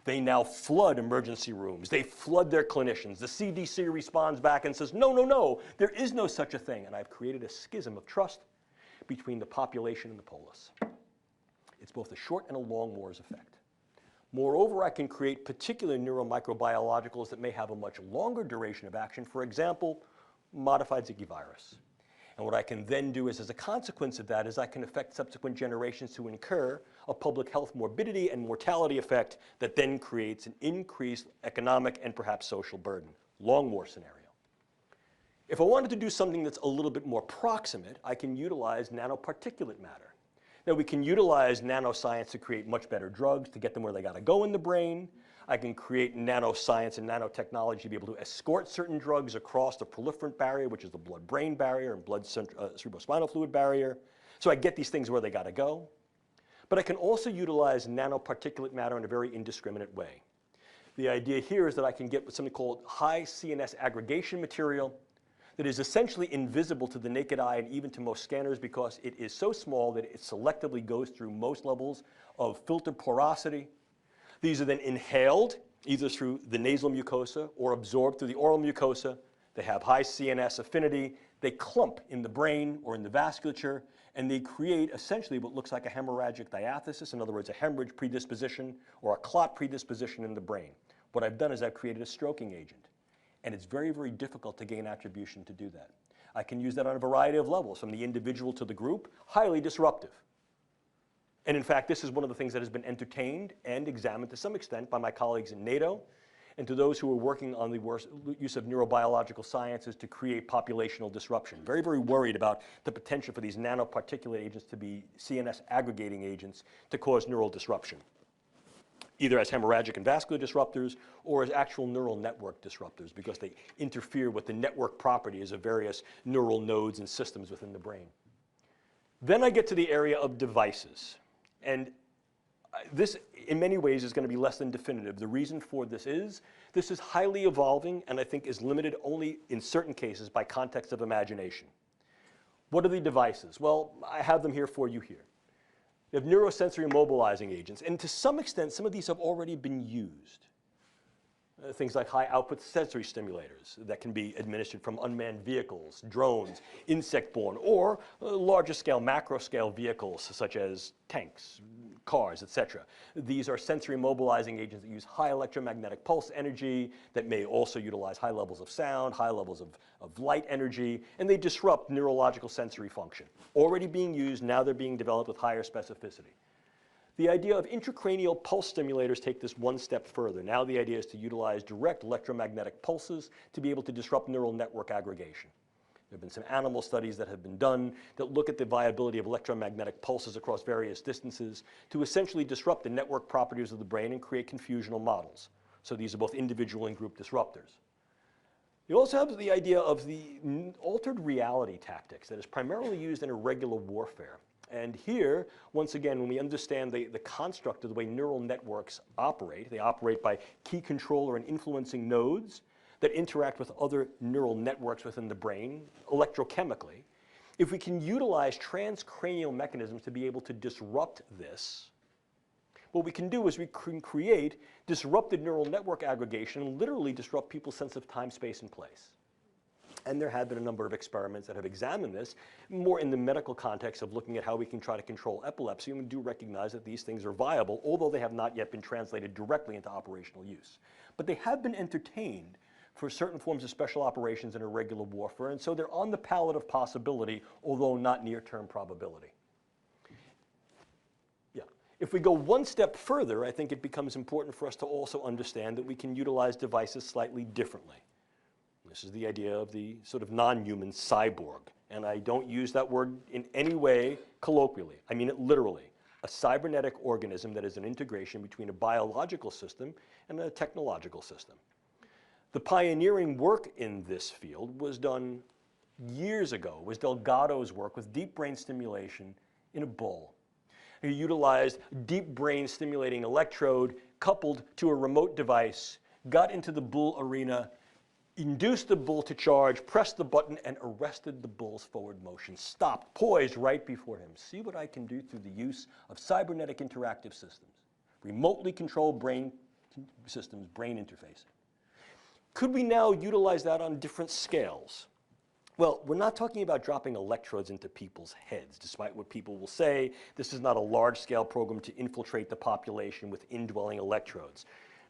They now flood emergency rooms. They flood their clinicians. The CDC responds back and says, no, no, no, there is no such a thing. And I've created a schism of trust between the population and the polis. It's both a short and a long war's effect. Moreover, I can create particular neuromicrobiologicals that may have a much longer duration of action. For example, modified Zika virus. And what I can then do is, as a consequence of that, is I can affect subsequent generations to incur a public health morbidity and mortality effect that then creates an increased economic and perhaps social burden. Long war scenario. If I wanted to do something that's a little bit more proximate, I can utilize nanoparticulate matter. Now, we can utilize nanoscience to create much better drugs, to get them where they got to go in the brain. I can create nanoscience and nanotechnology to be able to escort certain drugs across the proliferant barrier, which is the blood-brain barrier and cerebrospinal fluid barrier. So I get these things where they got to go. But I can also utilize nanoparticulate matter in a very indiscriminate way. The idea here is that I can get something called high CNS aggregation material that is essentially invisible to the naked eye and even to most scanners because it is so small that it selectively goes through most levels of filter porosity. These are then inhaled either through the nasal mucosa or absorbed through the oral mucosa. They have high CNS affinity. They clump in the brain or in the vasculature, and they create essentially what looks like a hemorrhagic diathesis, in other words, a hemorrhage predisposition or a clot predisposition in the brain. What I've done is I've created a stroking agent. And it's very, very difficult to gain attribution to do that. I can use that on a variety of levels, from the individual to the group, highly disruptive. And in fact, this is one of the things that has been entertained and examined to some extent by my colleagues in NATO and to those who are working on the use of neurobiological sciences to create populational disruption. Very, very worried about the potential for these nanoparticulate agents to be CNS aggregating agents to cause neural disruption, either as hemorrhagic and vascular disruptors or as actual neural network disruptors because they interfere with the network properties of various neural nodes and systems within the brain. Then I get to the area of devices. And this, in many ways, is going to be less than definitive. The reason for this is highly evolving and I think is limited only in certain cases by context of imagination. What are the devices? Well, I have them here for you here. We have neurosensory mobilizing agents, and to some extent, some of these have already been used. Things like high output sensory stimulators that can be administered from unmanned vehicles, drones, insect-borne, or larger scale, macro scale vehicles such as tanks, cars, etc. These are sensory mobilizing agents that use high electromagnetic pulse energy that may also utilize high levels of sound, high levels of light energy, and they disrupt neurological sensory function. Already being used, now they're being developed with higher specificity. The idea of intracranial pulse stimulators take this one step further. Now the idea is to utilize direct electromagnetic pulses to be able to disrupt neural network aggregation. There have been some animal studies that have been done that look at the viability of electromagnetic pulses across various distances to essentially disrupt the network properties of the brain and create confusional models. So these are both individual and group disruptors. You also have the idea of the altered reality tactics that is primarily used in irregular warfare. And here, once again, when we understand the construct of the way neural networks operate, they operate by key controller and influencing nodes that interact with other neural networks within the brain electrochemically. If we can utilize transcranial mechanisms to be able to disrupt this, what we can do is we can create disrupted neural network aggregation and literally disrupt people's sense of time, space, and place. And there have been a number of experiments that have examined this, more in the medical context of looking at how we can try to control epilepsy, and we do recognize that these things are viable, although they have not yet been translated directly into operational use. But they have been entertained for certain forms of special operations in irregular warfare, and so they're on the palette of possibility, although not near-term probability. Yeah. If we go one step further, I think it becomes important for us to also understand that we can utilize devices slightly differently. This is the idea of the sort of non-human cyborg. And I don't use that word in any way colloquially. I mean it literally. A cybernetic organism that is an integration between a biological system and a technological system. The pioneering work in this field was done years ago. It was Delgado's work with deep brain stimulation in a bull. He utilized deep brain stimulating electrode coupled to a remote device, got into the bull arena, induced the bull to charge, pressed the button, and arrested the bull's forward motion. Stopped, poised right before him. See what I can do through the use of cybernetic interactive systems. Remotely controlled brain systems, brain interfacing. Could we now utilize that on different scales? Well, we're not talking about dropping electrodes into people's heads, despite what people will say. This is not a large-scale program to infiltrate the population with indwelling electrodes.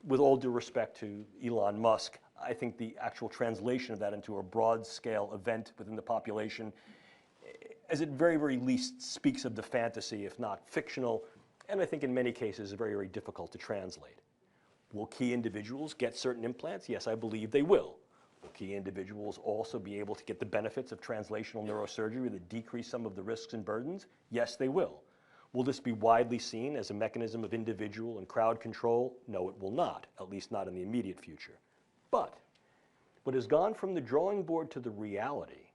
With all due respect to Elon Musk, I think the actual translation of that into a broad-scale event within the population, as at very, very least, speaks of the fantasy, if not fictional, and I think in many cases very, very difficult to translate. Will key individuals get certain implants? Yes, I believe they will. Will key individuals also be able to get the benefits of translational neurosurgery that decrease some of the risks and burdens? Yes, they will. Will this be widely seen as a mechanism of individual and crowd control? No, it will not, at least not in the immediate future. But what has gone from the drawing board to the reality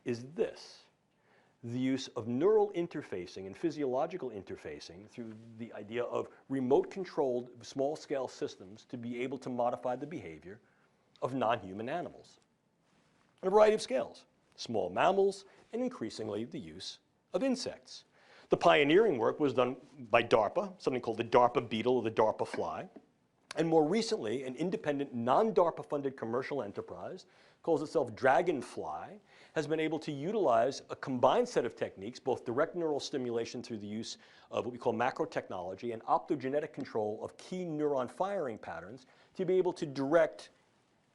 is this: the use of neural interfacing and physiological interfacing through the idea of remote-controlled small-scale systems to be able to modify the behavior of non-human animals on a variety of scales, small mammals, and increasingly the use of insects. The pioneering work was done by DARPA, something called the DARPA beetle or the DARPA fly, and more recently, an independent, non-DARPA-funded commercial enterprise, calls itself Dragonfly, has been able to utilize a combined set of techniques, both direct neural stimulation through the use of what we call macrotechnology and optogenetic control of key neuron firing patterns, to be able to direct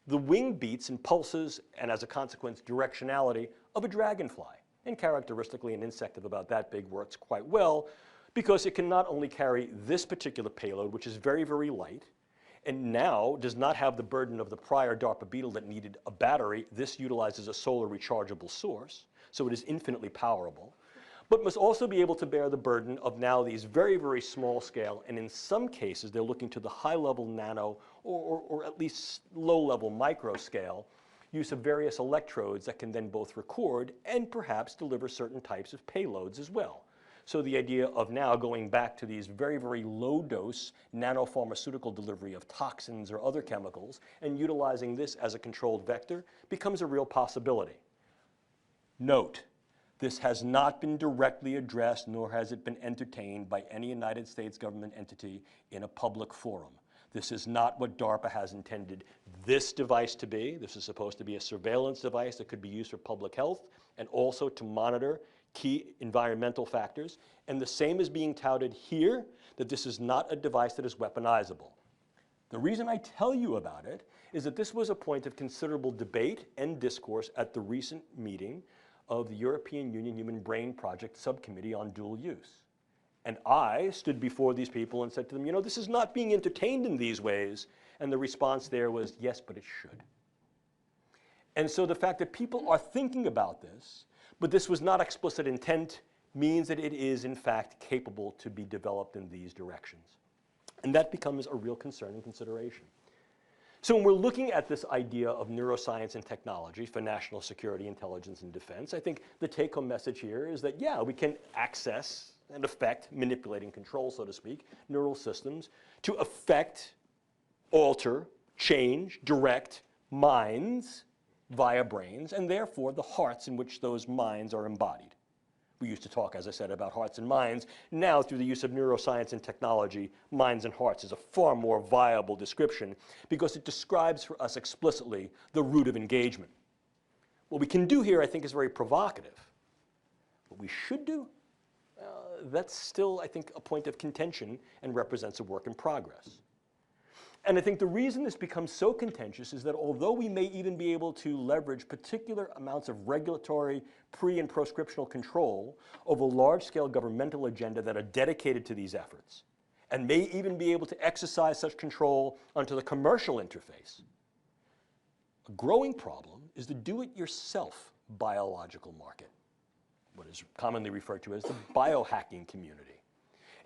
the wing beats and pulses, and as a consequence, directionality of a dragonfly. And characteristically, an insect of about that big works quite well, because it can not only carry this particular payload, which is very, very light, and now does not have the burden of the prior DARPA beetle that needed a battery. This utilizes a solar rechargeable source, so it is infinitely powerful, but must also be able to bear the burden of now these very, very small scale, and in some cases, they're looking to the high-level nano or at least low-level micro scale use of various electrodes that can then both record and perhaps deliver certain types of payloads as well. So the idea of now going back to these very, very low-dose nanopharmaceutical delivery of toxins or other chemicals and utilizing this as a controlled vector becomes a real possibility. Note, this has not been directly addressed, nor has it been entertained by any United States government entity in a public forum. This is not what DARPA has intended this device to be. This is supposed to be a surveillance device that could be used for public health and also to monitor key environmental factors. And the same is being touted here, that this is not a device that is weaponizable. The reason I tell you about it is that this was a point of considerable debate and discourse at the recent meeting of the European Union Human Brain Project Subcommittee on Dual Use. And I stood before these people and said to them, you know, this is not being entertained in these ways. And the response there was, yes, but it should. And so the fact that people are thinking about this, but this was not explicit intent, means that it is, in fact, capable to be developed in these directions. And that becomes a real concern and consideration. So when we're looking at this idea of neuroscience and technology for national security, intelligence, and defense, I think the take-home message here is that, yeah, we can access and affect, manipulate and control, so to speak, neural systems to affect, alter, change, direct minds via brains, and therefore the hearts in which those minds are embodied. We used to talk, as I said, about hearts and minds. Now, through the use of neuroscience and technology, minds and hearts is a far more viable description because it describes for us explicitly the root of engagement. What we can do here, I think, is very provocative. What we should do, that's still, I think, a point of contention and represents a work in progress. And I think the reason this becomes so contentious is that although we may even be able to leverage particular amounts of regulatory pre- and proscriptional control over large-scale governmental agenda that are dedicated to these efforts, and may even be able to exercise such control onto the commercial interface, a growing problem is the do-it-yourself biological market, what is commonly referred to as the biohacking community.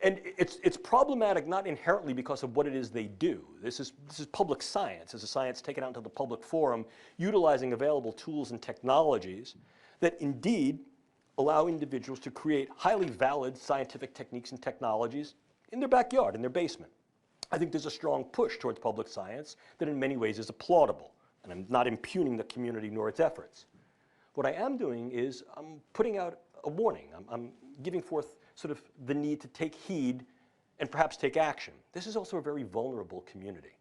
And it's problematic not inherently because of what it is they do. This is public science. This is science taken out into the public forum, utilizing available tools and technologies that indeed allow individuals to create highly valid scientific techniques and technologies in their backyard, in their basement. I think there's a strong push towards public science that in many ways is applaudable. And I'm not impugning the community nor its efforts. What I am doing is I'm putting out a warning. I'm giving forth sort of the need to take heed and perhaps take action. This is also a very vulnerable community.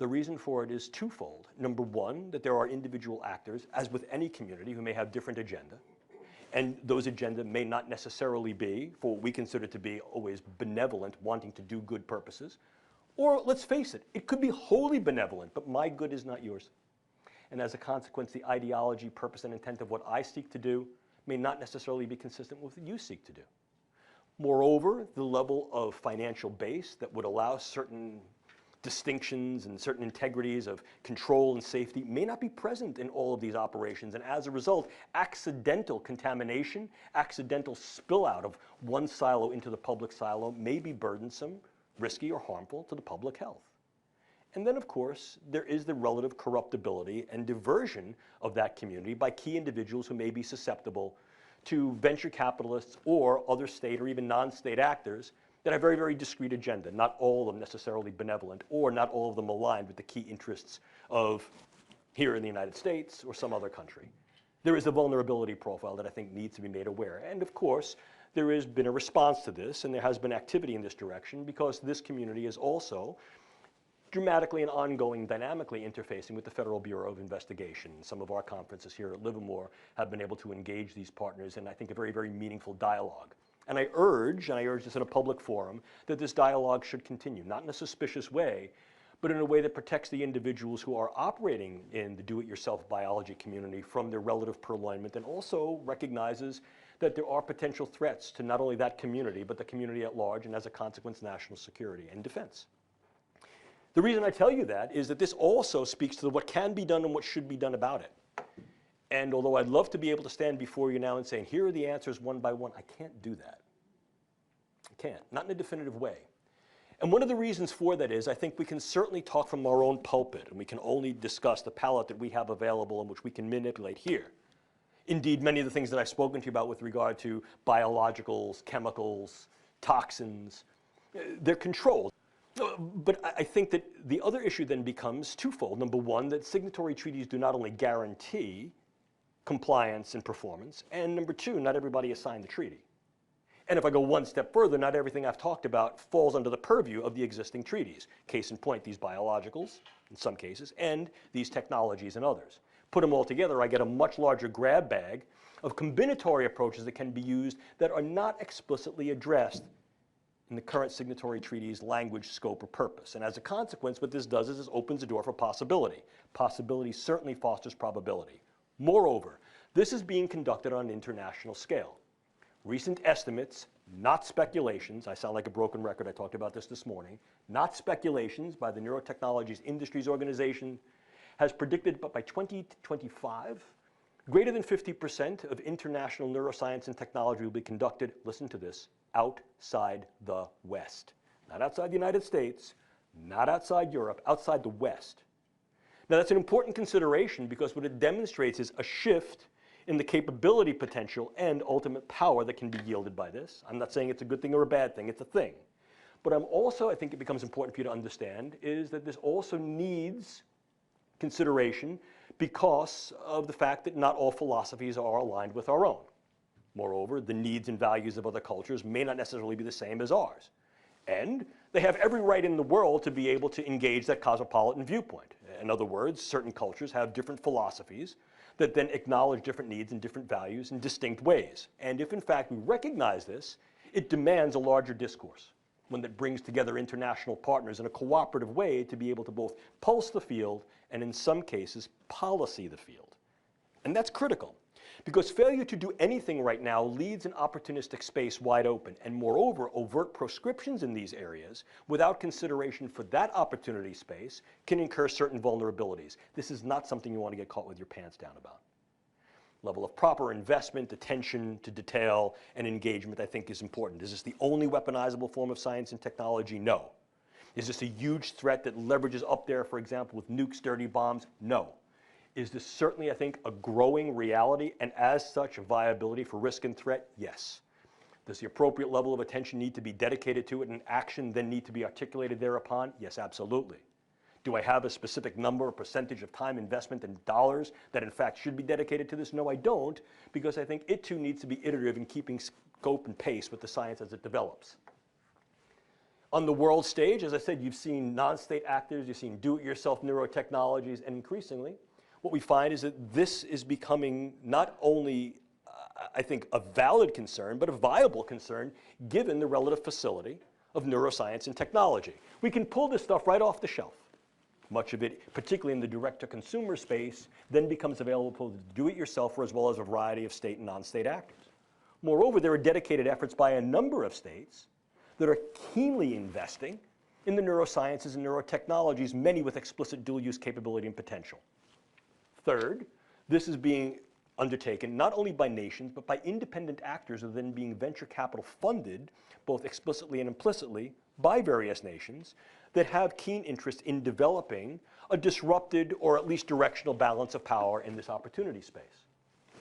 The reason for it is twofold. Number one, that there are individual actors, as with any community, who may have different agenda. And those agenda may not necessarily be, for what we consider to be always benevolent, wanting to do good purposes. Or let's face it, it could be wholly benevolent, but my good is not yours. And as a consequence, the ideology, purpose, and intent of what I seek to do may not necessarily be consistent with what you seek to do. Moreover, the level of financial base that would allow certain distinctions and certain integrities of control and safety may not be present in all of these operations. And as a result, accidental contamination, accidental spill out of one silo into the public silo may be burdensome, risky, or harmful to the public health. And then, of course, there is the relative corruptibility and diversion of that community by key individuals who may be susceptible to venture capitalists or other state or even non-state actors that have very, very discrete agenda, not all of them necessarily benevolent, or not all of them aligned with the key interests of here in the United States or some other country. There is a vulnerability profile that I think needs to be made aware. And of course, there has been a response to this, and there has been activity in this direction, because this community is also dramatically and ongoing, dynamically interfacing with the Federal Bureau of Investigation. Some of our conferences here at Livermore have been able to engage these partners in, I think, a very, very meaningful dialogue. And I urge this in a public forum, that this dialogue should continue, not in a suspicious way, but in a way that protects the individuals who are operating in the do-it-yourself biology community from their relative purloinment, and also recognizes that there are potential threats to not only that community, but the community at large, and as a consequence, national security and defense. The reason I tell you that is that this also speaks to what can be done and what should be done about it. And although I'd love to be able to stand before you now and say, here are the answers one by one, I can't do that. I can't, not in a definitive way. And one of the reasons for that is I think we can certainly talk from our own pulpit, and we can only discuss the palette that we have available and which we can manipulate here. Indeed, many of the things that I've spoken to you about with regard to biologicals, chemicals, toxins, they're controlled. But I think that the other issue then becomes twofold. Number one, that signatory treaties do not only guarantee compliance and performance, and number two, not everybody has signed the treaty. And if I go one step further, not everything I've talked about falls under the purview of the existing treaties. Case in point, these biologicals, in some cases, and these technologies and others. Put them all together, I get a much larger grab bag of combinatory approaches that can be used that are not explicitly addressed in the current signatory treaty's language, scope, or purpose. And as a consequence, what this does is it opens the door for possibility. Possibility certainly fosters probability. Moreover, this is being conducted on an international scale. Recent estimates, not speculations, I sound like a broken record, I talked about this morning, not speculations by the Neurotechnologies Industries Organization, has predicted that by 2025, greater than 50% of international neuroscience and technology will be conducted, listen to this, outside the West. Not outside the United States, not outside Europe, outside the West. Now that's an important consideration because what it demonstrates is a shift in the capability potential and ultimate power that can be yielded by this. I'm not saying it's a good thing or a bad thing, it's a thing. But I think it becomes important for you to understand is that this also needs consideration because of the fact that not all philosophies are aligned with our own. Moreover, the needs and values of other cultures may not necessarily be the same as ours. And they have every right in the world to be able to engage that cosmopolitan viewpoint. In other words, certain cultures have different philosophies that then acknowledge different needs and different values in distinct ways. And if in fact we recognize this, it demands a larger discourse, one that brings together international partners in a cooperative way to be able to both pulse the field and in some cases policy the field. And that's critical. Because failure to do anything right now leaves an opportunistic space wide open, and moreover, overt proscriptions in these areas without consideration for that opportunity space can incur certain vulnerabilities. This is not something you want to get caught with your pants down about. Level of proper investment, attention to detail, and engagement I think is important. Is this the only weaponizable form of science and technology? No. Is this a huge threat that leverages up there, for example, with nukes, dirty bombs? No. Is this certainly, I think, a growing reality, and as such, a viability for risk and threat? Yes. Does the appropriate level of attention need to be dedicated to it and action then need to be articulated thereupon? Yes, absolutely. Do I have a specific number or percentage of time, investment, and dollars that in fact should be dedicated to this? No, I don't, because I think it too needs to be iterative in keeping scope and pace with the science as it develops. On the world stage, as I said, you've seen non-state actors, you've seen do-it-yourself neurotechnologies, and increasingly, what we find is that this is becoming not only, I think, a valid concern, but a viable concern given the relative facility of neuroscience and technology. We can pull this stuff right off the shelf. Much of it, particularly in the direct-to-consumer space, then becomes available to do-it-yourself as well as a variety of state and non-state actors. Moreover, there are dedicated efforts by a number of states that are keenly investing in the neurosciences and neurotechnologies, many with explicit dual-use capability and potential. Third, this is being undertaken not only by nations, but by independent actors that are then being venture capital funded, both explicitly and implicitly, by various nations that have keen interest in developing a disrupted or at least directional balance of power in this opportunity space.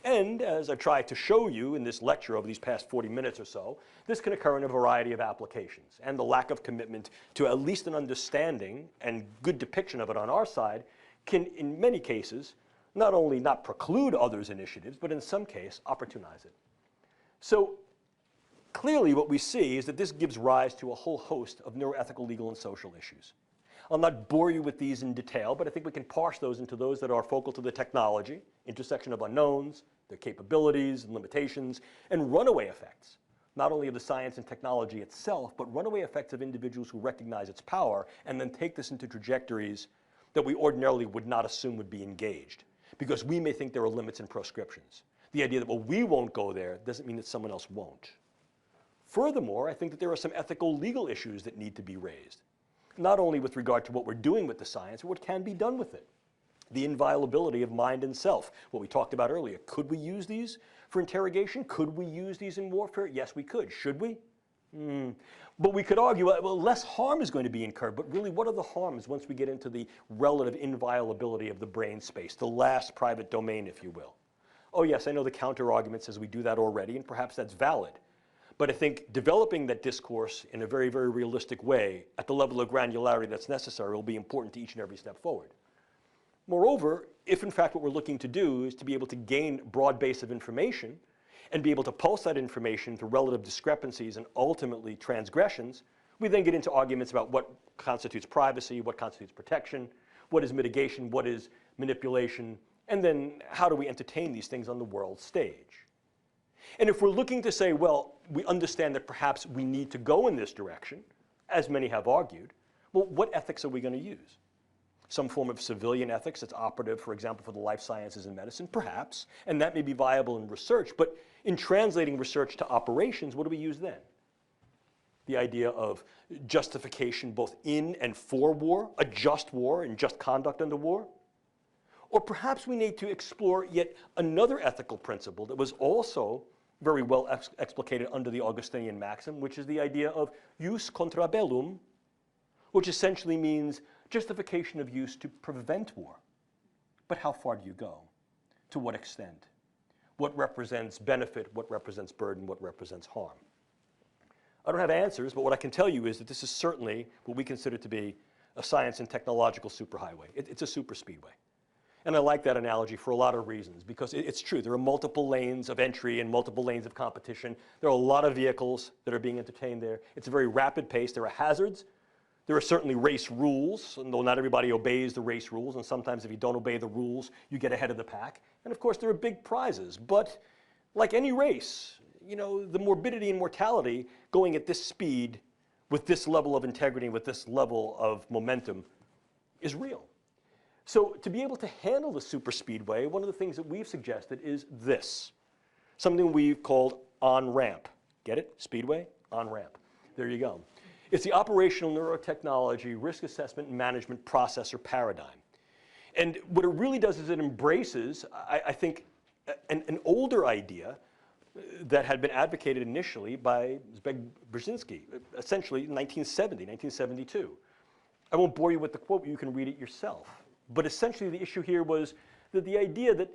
And as I've tried to show you in this lecture over these past 40 minutes or so, this can occur in a variety of applications. And the lack of commitment to at least an understanding and good depiction of it on our side can, in many cases, not only not preclude others' initiatives, but in some case, opportunize it. So clearly what we see is that this gives rise to a whole host of neuroethical, legal, and social issues. I'll not bore you with these in detail, but I think we can parse those into those that are focal to the technology, intersection of unknowns, their capabilities and limitations, and runaway effects, not only of the science and technology itself, but runaway effects of individuals who recognize its power and then take this into trajectories that we ordinarily would not assume would be engaged, because we may think there are limits and proscriptions. The idea that, well, we won't go there doesn't mean that someone else won't. Furthermore, I think that there are some ethical, legal issues that need to be raised, not only with regard to what we're doing with the science, but what can be done with it. The inviolability of mind and self, what we talked about earlier. Could we use these for interrogation? Could we use these in warfare? Yes, we could. Should we? But we could argue, well, less harm is going to be incurred, but really, what are the harms once we get into the relative inviolability of the brain space, the last private domain, if you will? Oh yes, I know the counter-argument says we do that already, and perhaps that's valid. But I think developing that discourse in a very, very realistic way at the level of granularity that's necessary will be important to each and every step forward. Moreover, if in fact what we're looking to do is to be able to gain a broad base of information and be able to pulse that information through relative discrepancies and ultimately transgressions, we then get into arguments about what constitutes privacy, what constitutes protection, what is mitigation, what is manipulation, and then how do we entertain these things on the world stage. And if we're looking to say, well, we understand that perhaps we need to go in this direction, as many have argued, well, what ethics are we going to use? Some form of civilian ethics that's operative, for example, for the life sciences and medicine, perhaps, and that may be viable in research, but in translating research to operations, what do we use then? The idea of justification both in and for war, a just war and just conduct under war? Or perhaps we need to explore yet another ethical principle that was also very well explicated under the Augustinian maxim, which is the idea of jus contra bellum, which essentially means justification of use to prevent war. But how far do you go? To what extent? What represents benefit? What represents burden? What represents harm? I don't have answers, but what I can tell you is that this is certainly what we consider to be a science and technological superhighway. It's a super speedway. And I like that analogy for a lot of reasons, because it's true. There are multiple lanes of entry and multiple lanes of competition. There are a lot of vehicles that are being entertained there. It's a very rapid pace. There are hazards. There are certainly race rules, and though not everybody obeys the race rules, and sometimes if you don't obey the rules, you get ahead of the pack. And of course, there are big prizes. But like any race, you know, the morbidity and mortality going at this speed, with this level of integrity, with this level of momentum, is real. So to be able to handle the super speedway, one of the things that we've suggested is this, something we've called on-ramp. Get it? Speedway, on-ramp. There you go. It's the operational neurotechnology risk assessment and management process or paradigm. And what it really does is it embraces, I think, an older idea that had been advocated initially by Zbigniew Brzezinski, essentially in 1970, 1972. I won't bore you with the quote, you can read it yourself. But essentially the issue here was that the idea that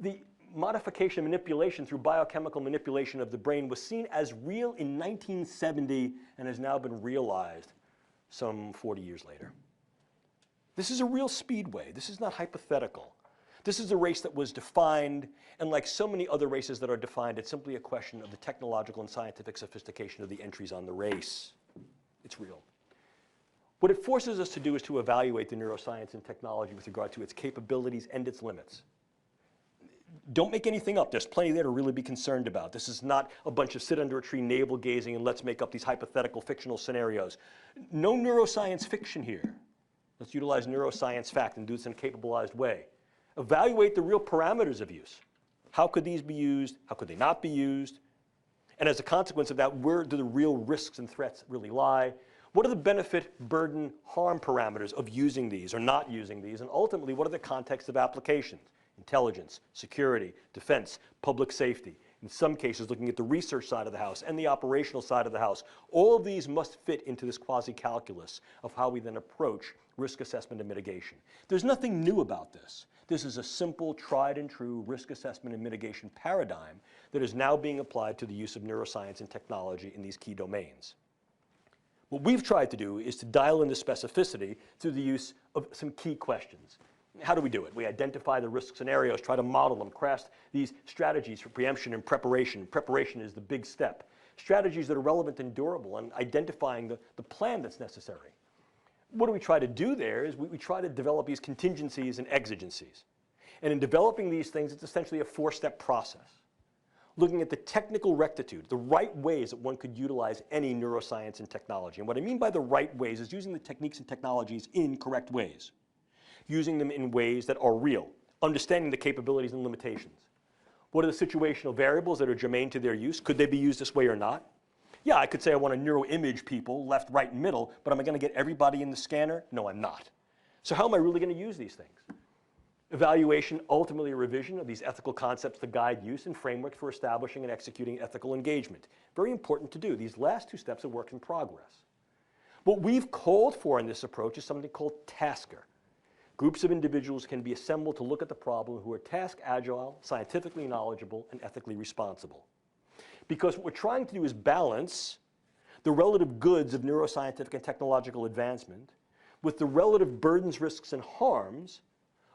the modification and manipulation through biochemical manipulation of the brain was seen as real in 1970 and has now been realized some 40 years later. This is a real speedway. This is not hypothetical. This is a race that was defined, and like so many other races that are defined, it's simply a question of the technological and scientific sophistication of the entries on the race. It's real. What it forces us to do is to evaluate the neuroscience and technology with regard to its capabilities and its limits. Don't make anything up. There's plenty there to really be concerned about. This is not a bunch of sit under a tree navel gazing and let's make up these hypothetical fictional scenarios. No neuroscience fiction here. Let's utilize neuroscience fact and do this in a capabilized way. Evaluate the real parameters of use. How could these be used? How could they not be used? And as a consequence of that, where do the real risks and threats really lie? What are the benefit, burden, harm parameters of using these or not using these? And ultimately, what are the contexts of applications? Intelligence, security, defense, public safety. In some cases, looking at the research side of the house and the operational side of the house. All of these must fit into this quasi-calculus of how we then approach risk assessment and mitigation. There's nothing new about this. This is a simple, tried and true risk assessment and mitigation paradigm that is now being applied to the use of neuroscience and technology in these key domains. What we've tried to do is to dial in the specificity through the use of some key questions. How do we do it? We identify the risk scenarios, try to model them, craft these strategies for preemption and preparation. Preparation is the big step. Strategies that are relevant and durable, and identifying the plan that's necessary. What do we try to do there is we try to develop these contingencies and exigencies. And in developing these things, it's essentially a four-step process. Looking at the technical rectitude, the right ways that one could utilize any neuroscience and technology. And what I mean by the right ways is using the techniques and technologies in correct ways. Using them in ways that are real, understanding the capabilities and limitations. What are the situational variables that are germane to their use? Could they be used this way or not? Yeah, I could say I want to neuroimage people, left, right, and middle, but am I going to get everybody in the scanner? No, I'm not. So how am I really going to use these things? Evaluation, ultimately a revision of these ethical concepts to guide use and framework for establishing and executing ethical engagement. Very important to do. These last two steps are work in progress. What we've called for in this approach is something called tasker. Groups of individuals can be assembled to look at the problem who are task agile, scientifically knowledgeable, and ethically responsible. Because what we're trying to do is balance the relative goods of neuroscientific and technological advancement with the relative burdens, risks, and harms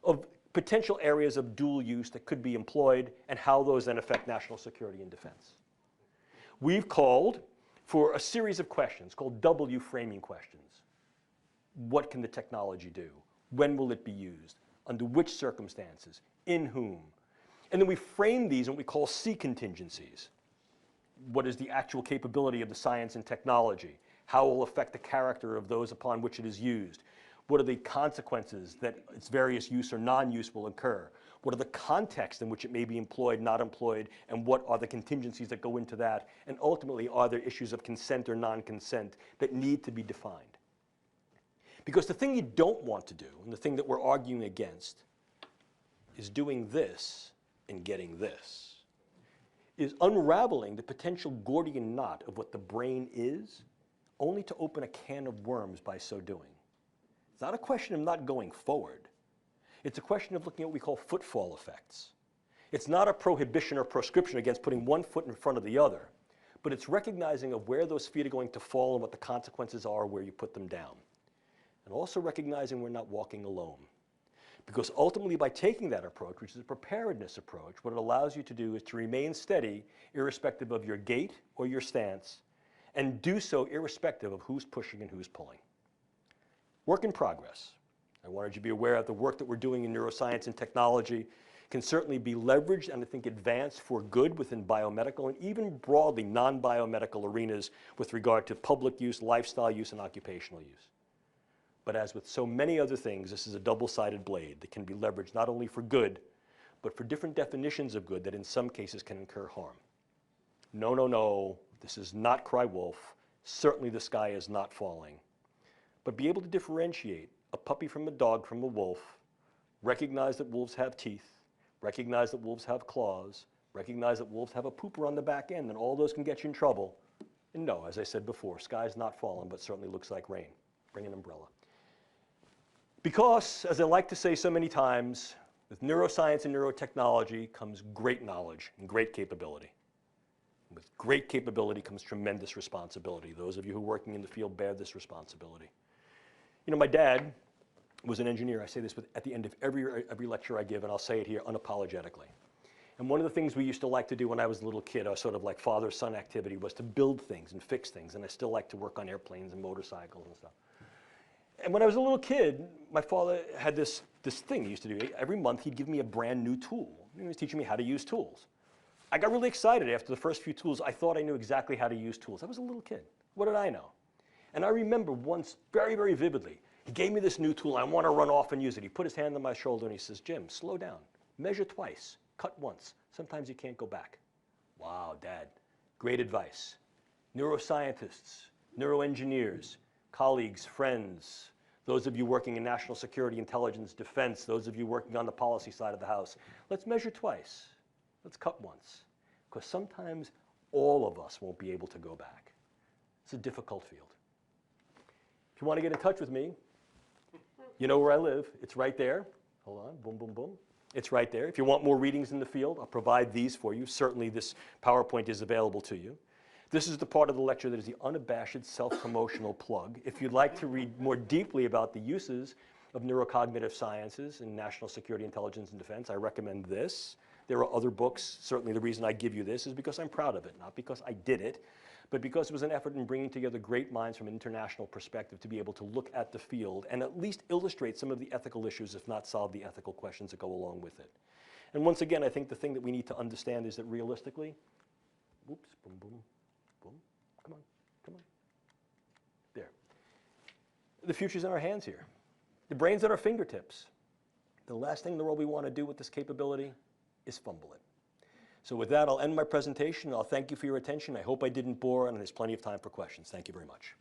of potential areas of dual use that could be employed and how those then affect national security and defense. We've called for a series of questions called W framing questions. What can the technology do? When will it be used? Under which circumstances? In whom? And then we frame these in what we call C contingencies. What is the actual capability of the science and technology? How it will affect the character of those upon which it is used? What are the consequences that its various use or non-use will occur? What are the contexts in which it may be employed, not employed, and what are the contingencies that go into that? And ultimately, are there issues of consent or non-consent that need to be defined? Because the thing you don't want to do, and the thing that we're arguing against, is doing this and getting this, is unraveling the potential Gordian knot of what the brain is, only to open a can of worms by so doing. It's not a question of not going forward. It's a question of looking at what we call footfall effects. It's not a prohibition or proscription against putting one foot in front of the other, but it's recognizing of where those feet are going to fall and what the consequences are where you put them down. And also recognizing we're not walking alone. Because ultimately by taking that approach, which is a preparedness approach, what it allows you to do is to remain steady irrespective of your gait or your stance, and do so irrespective of who's pushing and who's pulling. Work in progress. I wanted you to be aware of the work that we're doing in neuroscience and technology can certainly be leveraged and I think advanced for good within biomedical and even broadly non-biomedical arenas with regard to public use, lifestyle use, and occupational use. But as with so many other things, this is a double-sided blade that can be leveraged not only for good, but for different definitions of good that in some cases can incur harm. No, no, no, this is not cry wolf. Certainly the sky is not falling. But be able to differentiate a puppy from a dog from a wolf, recognize that wolves have teeth, recognize that wolves have claws, recognize that wolves have a pooper on the back end, and all those can get you in trouble. And no, as I said before, sky's not falling, but certainly looks like rain. Bring an umbrella. Because, as I like to say so many times, with neuroscience and neurotechnology comes great knowledge and great capability. With great capability comes tremendous responsibility. Those of you who are working in the field bear this responsibility. You know, my dad was an engineer. I say this at the end of every lecture I give, and I'll say it here unapologetically. And one of the things we used to like to do when I was a little kid, our sort of like father-son activity, was to build things and fix things. And I still like to work on airplanes and motorcycles and stuff. And when I was a little kid, my father had this thing he used to do. Every month, he'd give me a brand new tool. He was teaching me how to use tools. I got really excited after the first few tools. I thought I knew exactly how to use tools. I was a little kid. What did I know? And I remember once very, very vividly, he gave me this new tool. I want to run off and use it. He put his hand on my shoulder and he says, Jim, slow down. Measure twice. Cut once. Sometimes you can't go back. Wow, Dad. Great advice. Neuroscientists, neuroengineers, colleagues, friends, those of you working in national security, intelligence, defense, those of you working on the policy side of the house, let's measure twice. Let's cut once. Because sometimes all of us won't be able to go back. It's a difficult field. If you want to get in touch with me, you know where I live. It's right there. Hold on. Boom, boom, boom. It's right there. If you want more readings in the field, I'll provide these for you. Certainly this PowerPoint is available to you. This is the part of the lecture that is the unabashed self-promotional plug. If you'd like to read more deeply about the uses of neurocognitive sciences in national security, intelligence, and defense, I recommend this. There are other books. Certainly the reason I give you this is because I'm proud of it, not because I did it, but because it was an effort in bringing together great minds from an international perspective to be able to look at the field and at least illustrate some of the ethical issues, if not solve the ethical questions that go along with it. And once again, I think the thing that we need to understand is that realistically, whoops, boom, boom, boom, come on, come on. There. The future's in our hands here. The brain's at our fingertips. The last thing in the world we want to do with this capability is fumble it. So with that, I'll end my presentation. I'll thank you for your attention. I hope I didn't bore, and there's plenty of time for questions. Thank you very much.